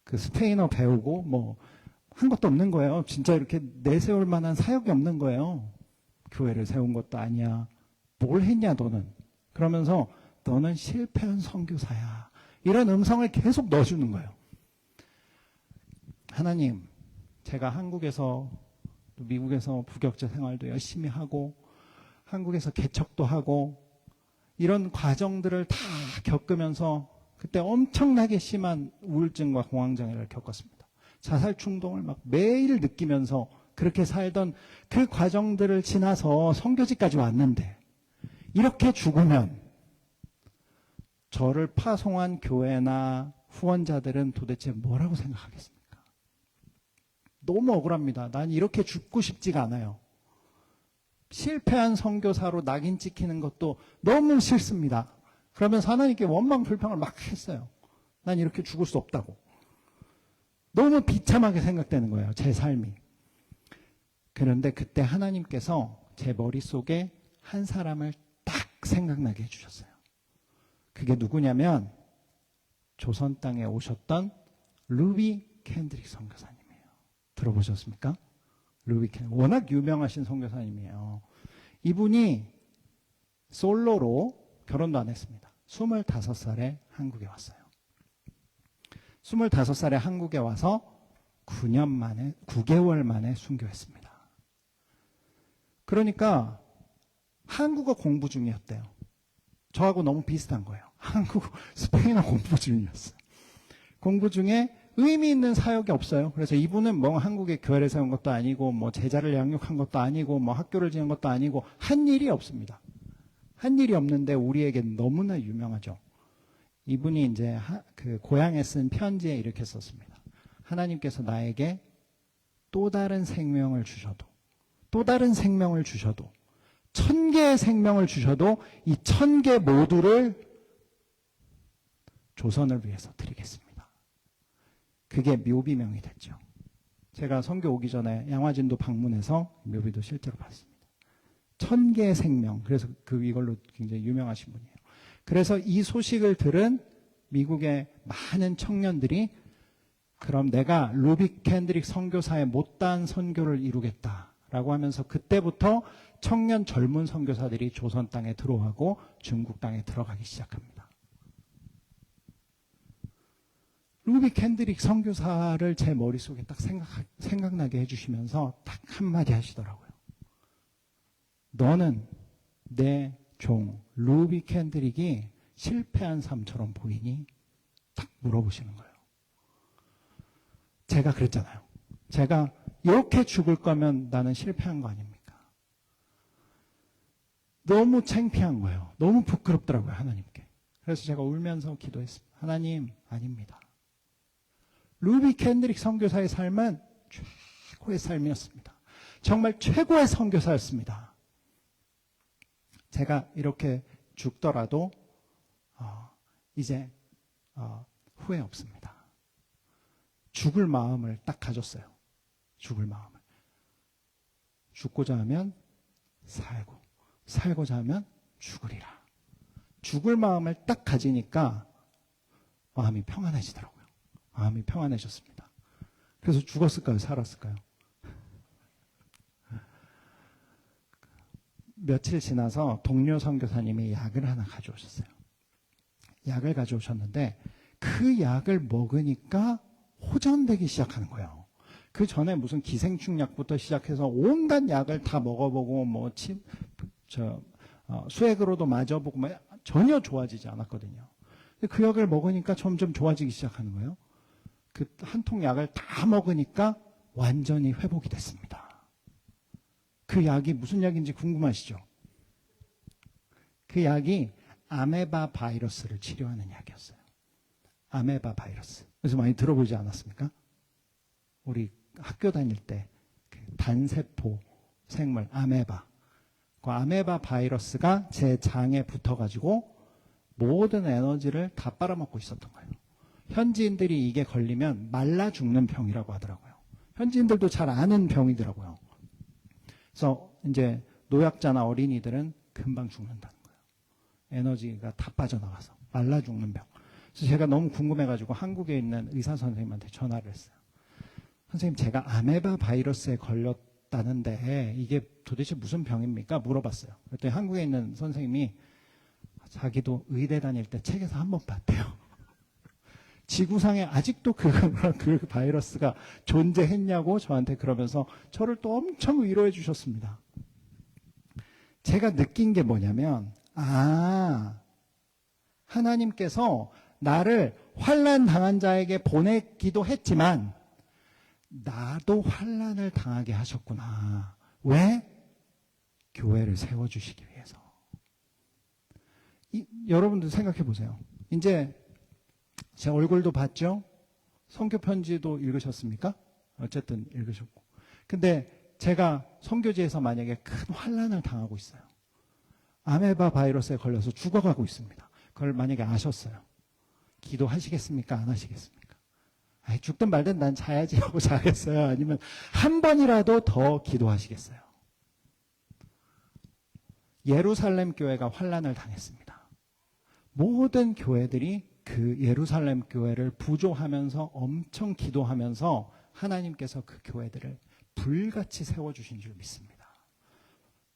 그 스페인어 배우고 뭐 한 것도 없는 거예요. 진짜 이렇게 내세울 만한 사역이 없는 거예요. 교회를 세운 것도 아니야. 뭘 했냐 너는? 그러면서 너는 실패한 선교사야. 이런 음성을 계속 넣어주는 거예요. 하나님, 제가 한국에서 또 미국에서 부격자 생활도 열심히 하고 한국에서 개척도 하고 이런 과정들을 다 겪으면서 그때 엄청나게 심한 우울증과 공황장애를 겪었습니다. 자살 충동을 막 매일 느끼면서 그렇게 살던 그 과정들을 지나서 선교지까지 왔는데 이렇게 죽으면 저를 파송한 교회나 후원자들은 도대체 뭐라고 생각하겠습니까? 너무 억울합니다. 난 이렇게 죽고 싶지가 않아요. 실패한 선교사로 낙인 찍히는 것도 너무 싫습니다. 그러면서 하나님께 원망 불평을 막 했어요. 난 이렇게 죽을 수 없다고. 너무 비참하게 생각되는 거예요, 제 삶이. 그런데 그때 하나님께서 제 머릿속에 한 사람을 딱 생각나게 해주셨어요. 그게 누구냐면 조선 땅에 오셨던 루비 캔드릭 선교사님이에요. 들어보셨습니까? 루비 캔드릭. 워낙 유명하신 선교사님이에요. 이분이 솔로로 결혼도 안 했습니다. 25살에 한국에 왔어요. 25살에 한국에 와서 9년 만에, 9개월 만에 순교했습니다. 그러니까 한국어 공부 중이었대요. 저하고 너무 비슷한 거예요. 한국어, 스페인어 공부 중이었어요. 공부 중에 의미 있는 사역이 없어요. 그래서 이분은 뭐 한국에 교회를 세운 것도 아니고 뭐 제자를 양육한 것도 아니고 뭐 학교를 지은 것도 아니고 한 일이 없습니다. 한 일이 없는데 우리에게 너무나 유명하죠. 이분이 이제 그 고향에 쓴 편지에 이렇게 썼습니다. 하나님께서 나에게 또 다른 생명을 주셔도, 또 다른 생명을 주셔도, 1000개의 생명을 주셔도 이 1000개 모두를 조선을 위해서 드리겠습니다. 그게 묘비명이 됐죠. 제가 선교 오기 전에 양화진도 방문해서 묘비도 실제로 봤습니다. 1000개의 생명. 그래서 이걸로 굉장히 유명하신 분이에요. 그래서 이 소식을 들은 미국의 많은 청년들이 그럼 내가 루비 캔드릭 선교사의 못다한 선교를 이루겠다라고 하면서 그때부터 청년 젊은 선교사들이 조선 땅에 들어가고 중국 땅에 들어가기 시작합니다. 루비 캔드릭 선교사를 제 머릿속에 딱 생각나게 해주시면서 딱 한마디 하시더라고요. 너는 내 종 루비 캔드릭이 실패한 삶처럼 보이니? 딱 물어보시는 거예요. 제가 그랬잖아요. 제가 이렇게 죽을 거면 나는 실패한 거 아닙니까? 너무 창피한 거예요. 너무 부끄럽더라고요, 하나님께. 그래서 제가 울면서 기도했습니다. 하나님, 아닙니다. 루비 캔드릭 선교사의 삶은 최고의 삶이었습니다. 정말 최고의 선교사였습니다. 제가 이렇게 죽더라도 이제 후회 없습니다. 죽을 마음을 딱 가졌어요. 죽을 마음을. 죽고자 하면 살고, 살고자 하면 죽으리라. 죽을 마음을 딱 가지니까 마음이 평안해지더라고요. 마음이 평안해졌습니다. 그래서 죽었을까요? 살았을까요? 며칠 지나서 동료 선교사님이 약을 하나 가져오셨어요. 약을 가져오셨는데 그 약을 먹으니까 호전되기 시작하는 거예요. 그 전에 무슨 기생충 약부터 시작해서 온갖 약을 다 먹어보고 뭐 수액으로도 맞아보고 뭐 전혀 좋아지지 않았거든요. 그 약을 먹으니까 점점 좋아지기 시작하는 거예요. 그 한 통 약을 다 먹으니까 완전히 회복이 됐습니다. 그 약이 무슨 약인지 궁금하시죠? 그 약이 아메바 바이러스를 치료하는 약이었어요. 아메바 바이러스. 그래서 많이 들어보지 않았습니까? 우리 학교 다닐 때 그 단세포 생물 아메바. 그 아메바 바이러스가 제 장에 붙어가지고 모든 에너지를 다 빨아먹고 있었던 거예요. 현지인들이 이게 걸리면 말라 죽는 병이라고 하더라고요. 현지인들도 잘 아는 병이더라고요. 그래서 이제 노약자나 어린이들은 금방 죽는다는 거예요. 에너지가 다 빠져나가서 말라 죽는 병. 그래서 제가 너무 궁금해가지고 한국에 있는 의사 선생님한테 전화를 했어요. 선생님, 제가 아메바 바이러스에 걸렸다는데 이게 도대체 무슨 병입니까? 물어봤어요. 그랬더니 한국에 있는 선생님이 자기도 의대 다닐 때 책에서 한 번 봤대요. 지구상에 아직도 그 바이러스가 존재했냐고 저한테 그러면서 저를 또 엄청 위로해 주셨습니다. 제가 느낀 게 뭐냐면, 하나님께서 나를 환난 당한 자에게 보내기도 했지만 나도 환난을 당하게 하셨구나. 왜? 교회를 세워주시기 위해서. 여러분들 생각해 보세요. 이제 제 얼굴도 봤죠? 선교 편지도 읽으셨습니까? 어쨌든 읽으셨고. 근데 제가 선교지에서 만약에 큰 환난을 당하고 있어요. 아메바 바이러스에 걸려서 죽어가고 있습니다. 그걸 만약에 아셨어요. 기도하시겠습니까? 안 하시겠습니까? 아이, 죽든 말든 난 자야지 하고 자겠어요? 아니면 한 번이라도 더 기도하시겠어요? 예루살렘 교회가 환난을 당했습니다. 모든 교회들이 그 예루살렘 교회를 부조하면서 엄청 기도하면서 하나님께서 그 교회들을 불같이 세워주신 줄 믿습니다.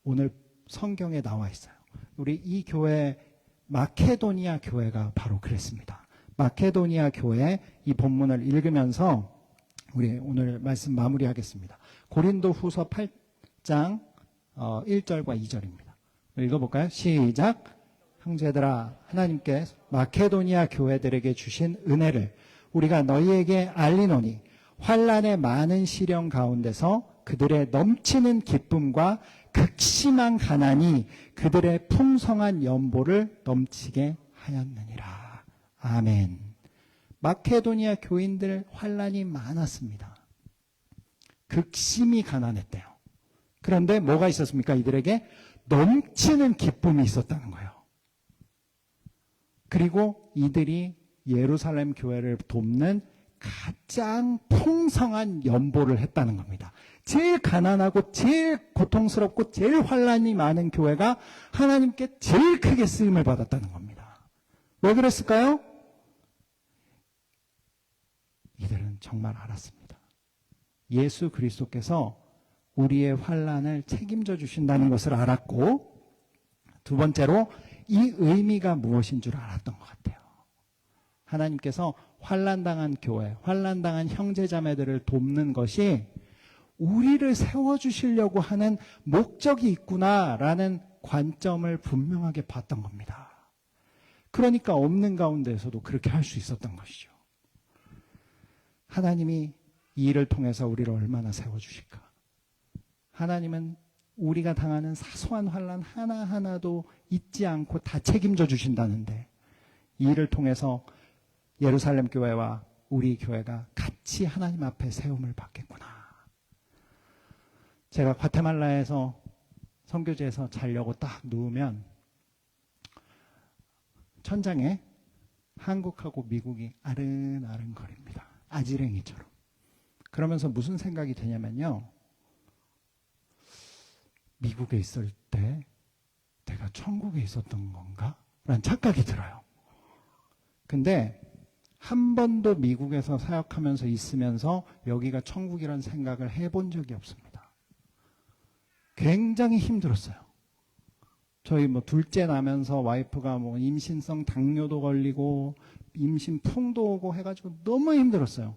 오늘 성경에 나와 있어요. 우리 이 교회 마케도니아 교회가 바로 그랬습니다. 마케도니아 교회 이 본문을 읽으면서 우리 오늘 말씀 마무리하겠습니다. 고린도 후서 8장 1절과 2절입니다. 읽어볼까요? 시작. 형제들아, 하나님께 마케도니아 교회들에게 주신 은혜를 우리가 너희에게 알리노니 환난의 많은 시련 가운데서 그들의 넘치는 기쁨과 극심한 가난이 그들의 풍성한 연보를 넘치게 하였느니라. 아멘. 마케도니아 교인들 환난이 많았습니다. 극심히 가난했대요. 그런데 뭐가 있었습니까? 이들에게 넘치는 기쁨이 있었다는 거예요. 그리고 이들이 예루살렘 교회를 돕는 가장 풍성한 연보를 했다는 겁니다. 제일 가난하고 제일 고통스럽고 제일 환난이 많은 교회가 하나님께 제일 크게 쓰임을 받았다는 겁니다. 왜 그랬을까요? 이들은 정말 알았습니다. 예수 그리스도께서 우리의 환난을 책임져 주신다는 것을 알았고, 두 번째로 이 의미가 무엇인 줄 알았던 것 같아요. 하나님께서 환난당한 교회, 환난당한 형제자매들을 돕는 것이 우리를 세워주시려고 하는 목적이 있구나라는 관점을 분명하게 봤던 겁니다. 그러니까 없는 가운데에서도 그렇게 할 수 있었던 것이죠. 하나님이 이 일을 통해서 우리를 얼마나 세워주실까? 하나님은 우리가 당하는 사소한 환난 하나하나도 잊지 않고 다 책임져 주신다는데, 이 일을 통해서 예루살렘 교회와 우리 교회가 같이 하나님 앞에 세움을 받겠구나. 제가 과테말라에서 선교지에서 자려고 딱 누우면 천장에 한국하고 미국이 아른아른 거립니다. 아지랭이처럼. 그러면서 무슨 생각이 드냐면요, 미국에 있을 때 내가 천국에 있었던 건가? 라는 착각이 들어요. 근데 한 번도 미국에서 사역하면서 있으면서 여기가 천국이라는 생각을 해본 적이 없습니다. 굉장히 힘들었어요. 저희 둘째 나면서 와이프가 임신성 당뇨도 걸리고 임신풍도 오고 해가지고 너무 힘들었어요.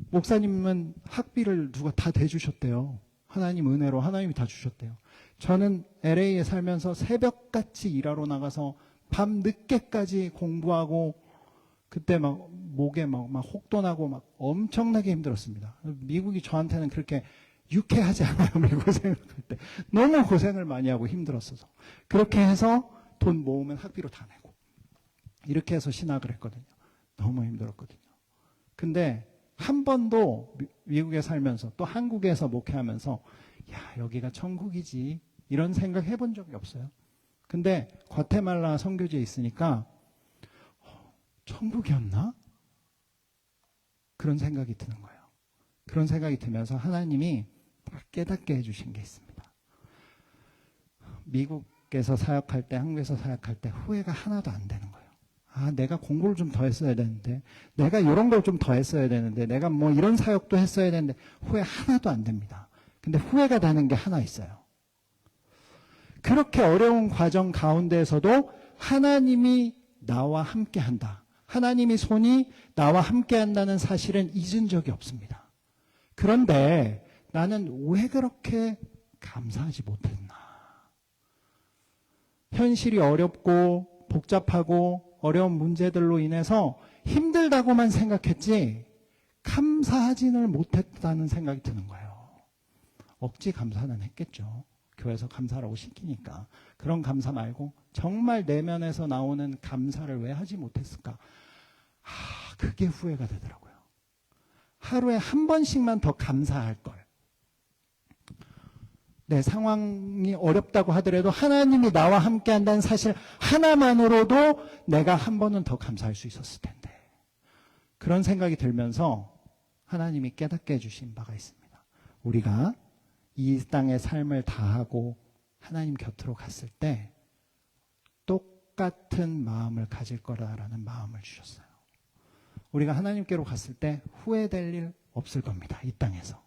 목사님은 학비를 누가 다 대주셨대요. 하나님 은혜로 하나님이 다 주셨대요. 저는 LA에 살면서 새벽같이 일하러 나가서 밤 늦게까지 공부하고 그때 목에 혹도 나고 엄청나게 힘들었습니다. 미국이 저한테는 그렇게 유쾌하지 않아요. 미국 생각할 때. 너무 고생을 많이 하고 힘들었어서. 그렇게 해서 돈 모으면 학비로 다 내고. 이렇게 해서 신학을 했거든요. 너무 힘들었거든요. 근데 한 번도 미국에 살면서 또 한국에서 목회하면서 여기가 천국이지 이런 생각 해본 적이 없어요. 근데 과테말라 선교지에 있으니까 천국이었나? 그런 생각이 드는 거예요. 그런 생각이 들면서 하나님이 깨닫게 해주신 게 있습니다. 미국에서 사역할 때, 한국에서 사역할 때 후회가 하나도 안 되는 거예요. 내가 공부를 좀 더 했어야 되는데, 내가 이런 걸 좀 더 했어야 되는데, 내가 이런 사역도 했어야 되는데, 후회 하나도 안 됩니다. 근데 후회가 되는 게 하나 있어요. 그렇게 어려운 과정 가운데에서도 하나님이 나와 함께 한다. 하나님이 손이 나와 함께 한다는 사실은 잊은 적이 없습니다. 그런데 나는 왜 그렇게 감사하지 못했나? 현실이 어렵고 복잡하고 어려운 문제들로 인해서 힘들다고만 생각했지 감사하지는 못했다는 생각이 드는 거예요. 억지 감사는 했겠죠. 교회에서 감사라고 시키니까. 그런 감사 말고 정말 내면에서 나오는 감사를 왜 하지 못했을까? 그게 후회가 되더라고요. 하루에 한 번씩만 더 감사할 걸. 내 상황이 어렵다고 하더라도 하나님이 나와 함께 한다는 사실 하나만으로도 내가 한 번은 더 감사할 수 있었을 텐데. 그런 생각이 들면서 하나님이 깨닫게 해주신 바가 있습니다. 우리가 이 땅의 삶을 다하고 하나님 곁으로 갔을 때 똑같은 마음을 가질 거라는 마음을 주셨어요. 우리가 하나님께로 갔을 때 후회될 일 없을 겁니다. 이 땅에서.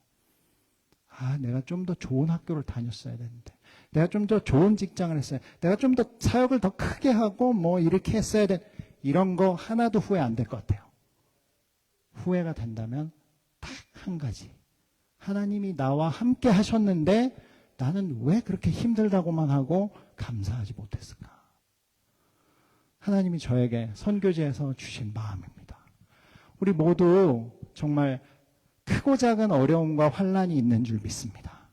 내가 좀 더 좋은 학교를 다녔어야 되는데, 내가 좀 더 좋은 직장을 했어야, 내가 좀 더 사역을 더 크게 하고 뭐 이렇게 했어야 돼. 이런 거 하나도 후회 안 될 것 같아요. 후회가 된다면 딱 한 가지. 하나님이 나와 함께 하셨는데 나는 왜 그렇게 힘들다고만 하고 감사하지 못했을까? 하나님이 저에게 선교지에서 주신 마음입니다. 우리 모두 정말 크고 작은 어려움과 환난이 있는 줄 믿습니다.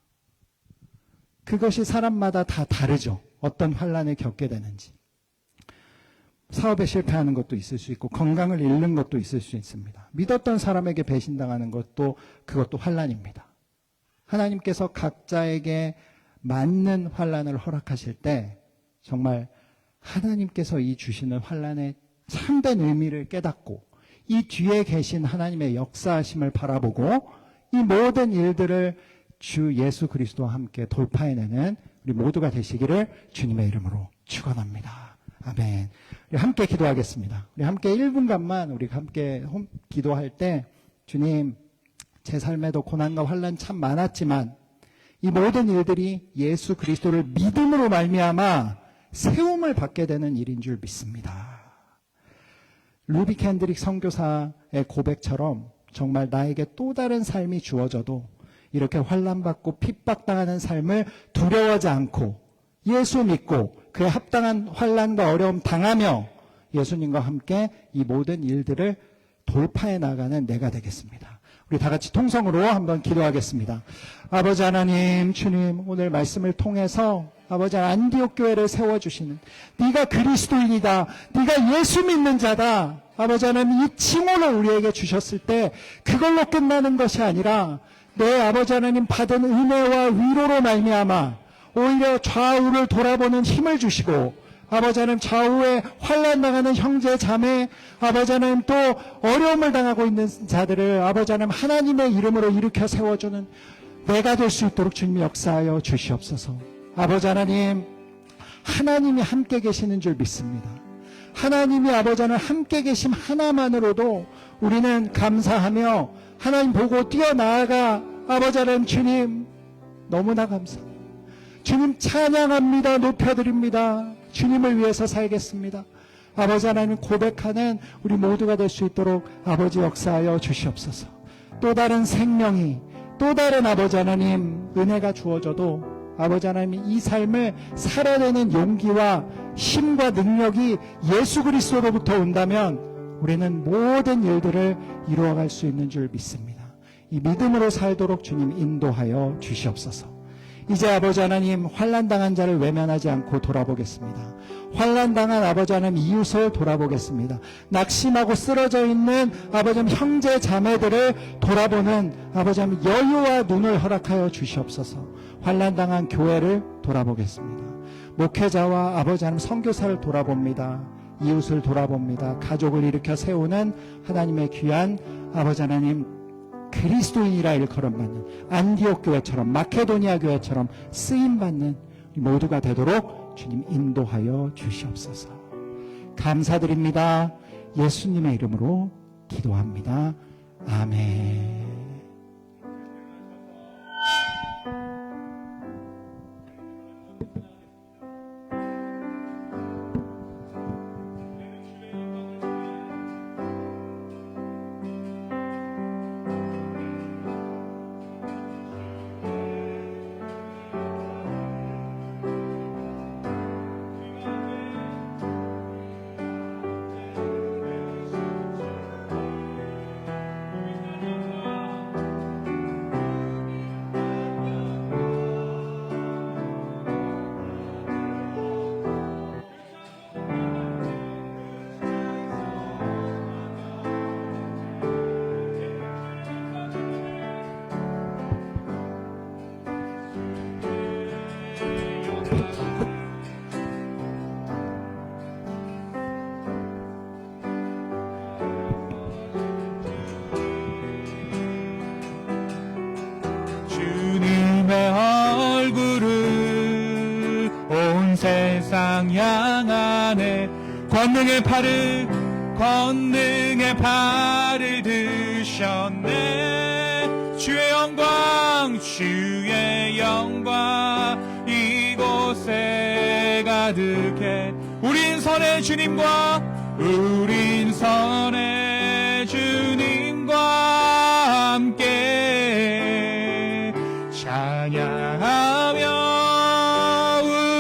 그것이 사람마다 다 다르죠. 어떤 환난을 겪게 되는지. 사업에 실패하는 것도 있을 수 있고 건강을 잃는 것도 있을 수 있습니다. 믿었던 사람에게 배신당하는 것도 그것도 환난입니다. 하나님께서 각자에게 맞는 환난을 허락하실 때 정말 하나님께서 이 주시는 환난의 참된 의미를 깨닫고 이 뒤에 계신 하나님의 역사하심을 바라보고 이 모든 일들을 주 예수 그리스도와 함께 돌파해내는 우리 모두가 되시기를 주님의 이름으로 축원합니다. 아멘. 우리 함께 기도하겠습니다. 우리 함께 1분간만 우리 함께 기도할 때 주님, 제 삶에도 고난과 환난 참 많았지만 이 모든 일들이 예수 그리스도를 믿음으로 말미암아 세움을 받게 되는 일인 줄 믿습니다. 루비 캔드릭 선교사의 고백처럼 정말 나에게 또 다른 삶이 주어져도 이렇게 환난받고 핍박당하는 삶을 두려워하지 않고 예수 믿고 그에 합당한 환난과 어려움 당하며 예수님과 함께 이 모든 일들을 돌파해 나가는 내가 되겠습니다. 우리 다 같이 통성으로 한번 기도하겠습니다. 아버지 하나님, 주님, 오늘 말씀을 통해서 아버지 안디옥 교회를 세워주시는 네가 그리스도인이다, 네가 예수 믿는 자다, 아버지 하나님 이 칭호를 우리에게 주셨을 때 그걸로 끝나는 것이 아니라 내 아버지 하나님 받은 은혜와 위로로 말미암아 오히려 좌우를 돌아보는 힘을 주시고 아버지 하나님 좌우에 환난 당하는 형제 자매 아버지 하나님 또 어려움을 당하고 있는 자들을 아버지 하나님 하나님의 이름으로 일으켜 세워주는 내가 될 수 있도록 주님 역사하여 주시옵소서. 아버지 하나님, 하나님이 함께 계시는 줄 믿습니다. 하나님이 아버지 하나님 함께 계심 하나만으로도 우리는 감사하며 하나님 보고 뛰어나아가 아버지 하나님 주님 너무나 감사합니다. 주님 찬양합니다. 높여드립니다. 주님을 위해서 살겠습니다. 아버지 하나님 고백하는 우리 모두가 될 수 있도록 아버지 역사하여 주시옵소서. 또 다른 생명이 또 다른 아버지 하나님 은혜가 주어져도 아버지 하나님 이 삶을 살아내는 용기와 힘과 능력이 예수 그리스도로부터 온다면 우리는 모든 일들을 이루어갈 수 있는 줄 믿습니다. 이 믿음으로 살도록 주님 인도하여 주시옵소서. 이제 아버지 하나님 환난당한 자를 외면하지 않고 돌아보겠습니다. 환난당한 아버지 하나님 이웃을 돌아보겠습니다. 낙심하고 쓰러져 있는 아버지 하나님 형제 자매들을 돌아보는 아버지 하나님 여유와 눈을 허락하여 주시옵소서. 환난당한 교회를 돌아보겠습니다. 목회자와 아버지 하나님 선교사를 돌아봅니다. 이웃을 돌아봅니다. 가족을 일으켜 세우는 하나님의 귀한 아버지 하나님 그리스도인이라 일컬음받는 안디옥 교회처럼 마케도니아 교회처럼 쓰임받는 모두가 되도록 주님 인도하여 주시옵소서. 감사드립니다. 예수님의 이름으로 기도합니다. 아멘.
안에 권능의 팔을 드셨네. 주의 영광 이곳에 가득해. 우린 선의 주님과 함께 찬양하며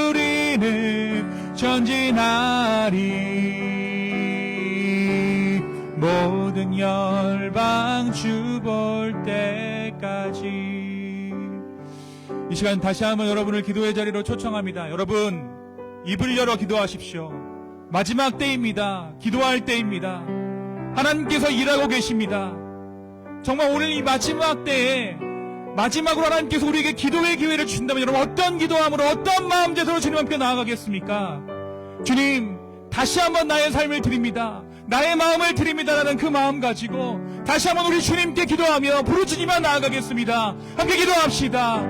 우리는 전진하리. 모든 열방 주 볼 때까지. 이 시간 다시 한번 여러분을 기도의 자리로 초청합니다. 여러분, 입을 열어 기도하십시오. 마지막 때입니다. 기도할 때입니다. 하나님께서 일하고 계십니다. 정말 오늘 이 마지막 때에 마지막으로 하나님께서 우리에게 기도의 기회를 주신다면 여러분 어떤 기도함으로 어떤 마음제도로 주님 앞에 나아가겠습니까? 주님, 다시 한번 나의 삶을 드립니다. 나의 마음을 드립니다라는 그 마음 가지고 다시 한번 우리 주님께 기도하며 부르짖으며 나아가겠습니다. 함께 기도합시다.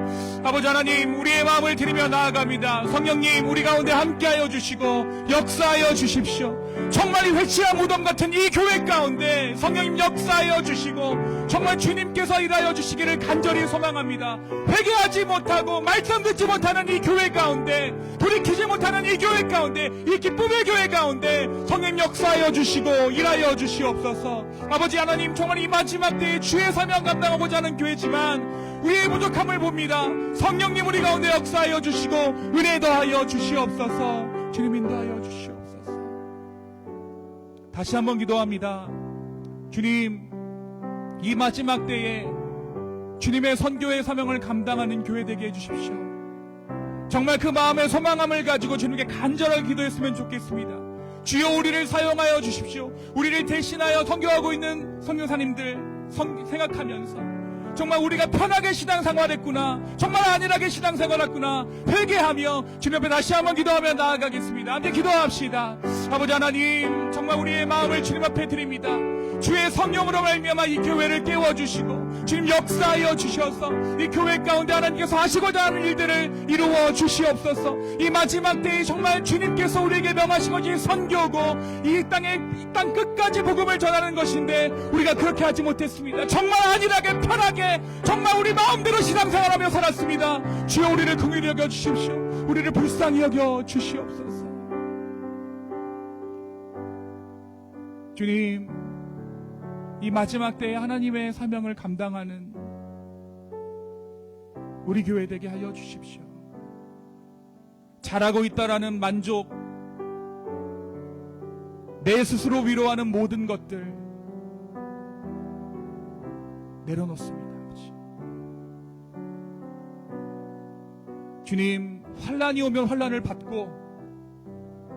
아버지 하나님, 우리의 마음을 드리며 나아갑니다. 성령님, 우리 가운데 함께하여 주시고 역사하여 주십시오. 정말 이 회치한 무덤 같은 이 교회 가운데 성령님 역사하여 주시고 정말 주님께서 일하여 주시기를 간절히 소망합니다. 회개하지 못하고 말씀 듣지 못하는 이 교회 가운데, 돌이키지 못하는 이 교회 가운데, 이 기쁨의 교회 가운데 성령 역사하여 주시고 일하여 주시옵소서. 아버지 하나님, 정말 이 마지막 때에 주의 사명 감당하고자 하는 교회지만 우리의 부족함을 봅니다. 성령님, 우리 가운데 역사하여 주시고 은혜 더하여 주시옵소서. 주님 인도하여 주시옵소서. 다시 한번 기도합니다. 주님, 이 마지막 때에 주님의 선교의 사명을 감당하는 교회 되게 해주십시오. 정말 그 마음의 소망함을 가지고 주님께 간절하게 기도했으면 좋겠습니다. 주여, 우리를 사용하여 주십시오. 우리를 대신하여 선교하고 있는 선교사님들 생각하면서 정말 우리가 편하게 신앙생활했구나, 정말 안일하게 신앙생활했구나 회개하며 주님 앞에 다시 한번 기도하며 나아가겠습니다. 함께 기도합시다. 아버지 하나님, 정말 우리의 마음을 주님 앞에 드립니다. 주의 성령으로 말미암아 이 교회를 깨워주시고 주님 역사하여 주셔서 이 교회 가운데 하나님께서 하시고자 하는 일들을 이루어 주시옵소서. 이 마지막 때에 정말 주님께서 우리에게 명하신 것이 선교고 이 땅 끝까지 복음을 전하는 것인데 우리가 그렇게 하지 못했습니다. 정말 안일하게 편하게 정말 우리 마음대로 신앙생활하며 살았습니다. 주여, 우리를 긍휼히 여겨 주십시오. 우리를 불쌍히 여겨 주시옵소서. 주님, 이 마지막 때에 하나님의 사명을 감당하는 우리 교회 되게 하여 주십시오. 잘하고 있다라는 만족, 내 스스로 위로하는 모든 것들 내려놓습니다. 아버지. 주님, 환난이 오면 환난을 받고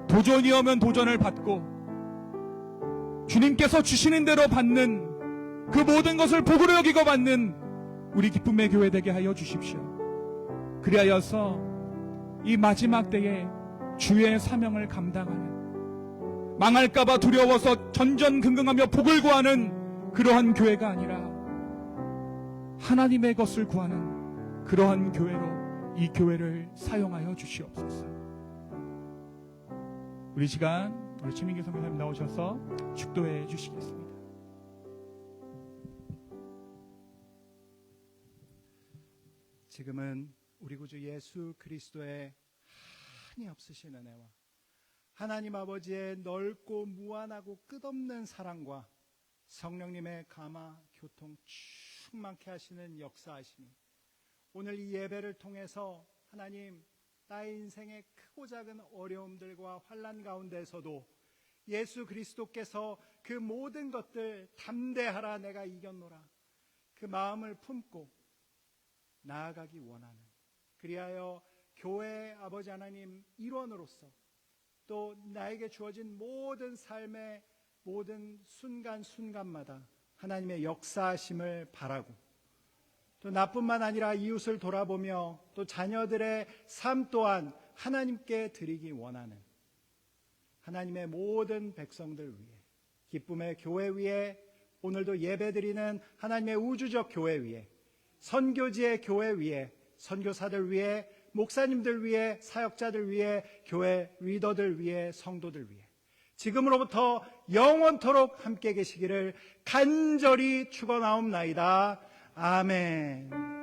도전이 오면 도전을 받고 주님께서 주시는 대로 받는 그 모든 것을 복으로 여기고 받는 우리 기쁨의 교회 되게 하여 주십시오. 그리하여서 이 마지막 때에 주의 사명을 감당하는, 망할까봐 두려워서 전전긍긍하며 복을 구하는 그러한 교회가 아니라 하나님의 것을 구하는 그러한 교회로 이 교회를 사용하여 주시옵소서. 우리 시간 우리 최민규 선교사님 나오셔서 축도해 주시겠습니다.
지금은 우리 구주 예수 그리스도의 한이 없으신 은혜와 하나님 아버지의 넓고 무한하고 끝없는 사랑과 성령님의 감화 교통 충만케 하시는 역사하심이 오늘 이 예배를 통해서 하나님, 나의 인생의 크고 작은 어려움들과 환난 가운데서도 예수 그리스도께서 그 모든 것들 담대하라 내가 이겼노라 그 마음을 품고 나아가기 원하는, 그리하여 교회 아버지 하나님 일원으로서 또 나에게 주어진 모든 삶의 모든 순간순간마다 하나님의 역사하심을 바라고, 또 나뿐만 아니라 이웃을 돌아보며 또 자녀들의 삶 또한 하나님께 드리기 원하는 하나님의 모든 백성들 위해, 기쁨의 교회 위에, 오늘도 예배드리는 하나님의 우주적 교회 위에, 선교지의 교회 위에, 선교사들 위에 목사님들 위해, 사역자들 위해, 교회 리더들 위해, 성도들 위해 지금으로부터 영원토록 함께 계시기를 간절히 축원하옵나이다. 아멘.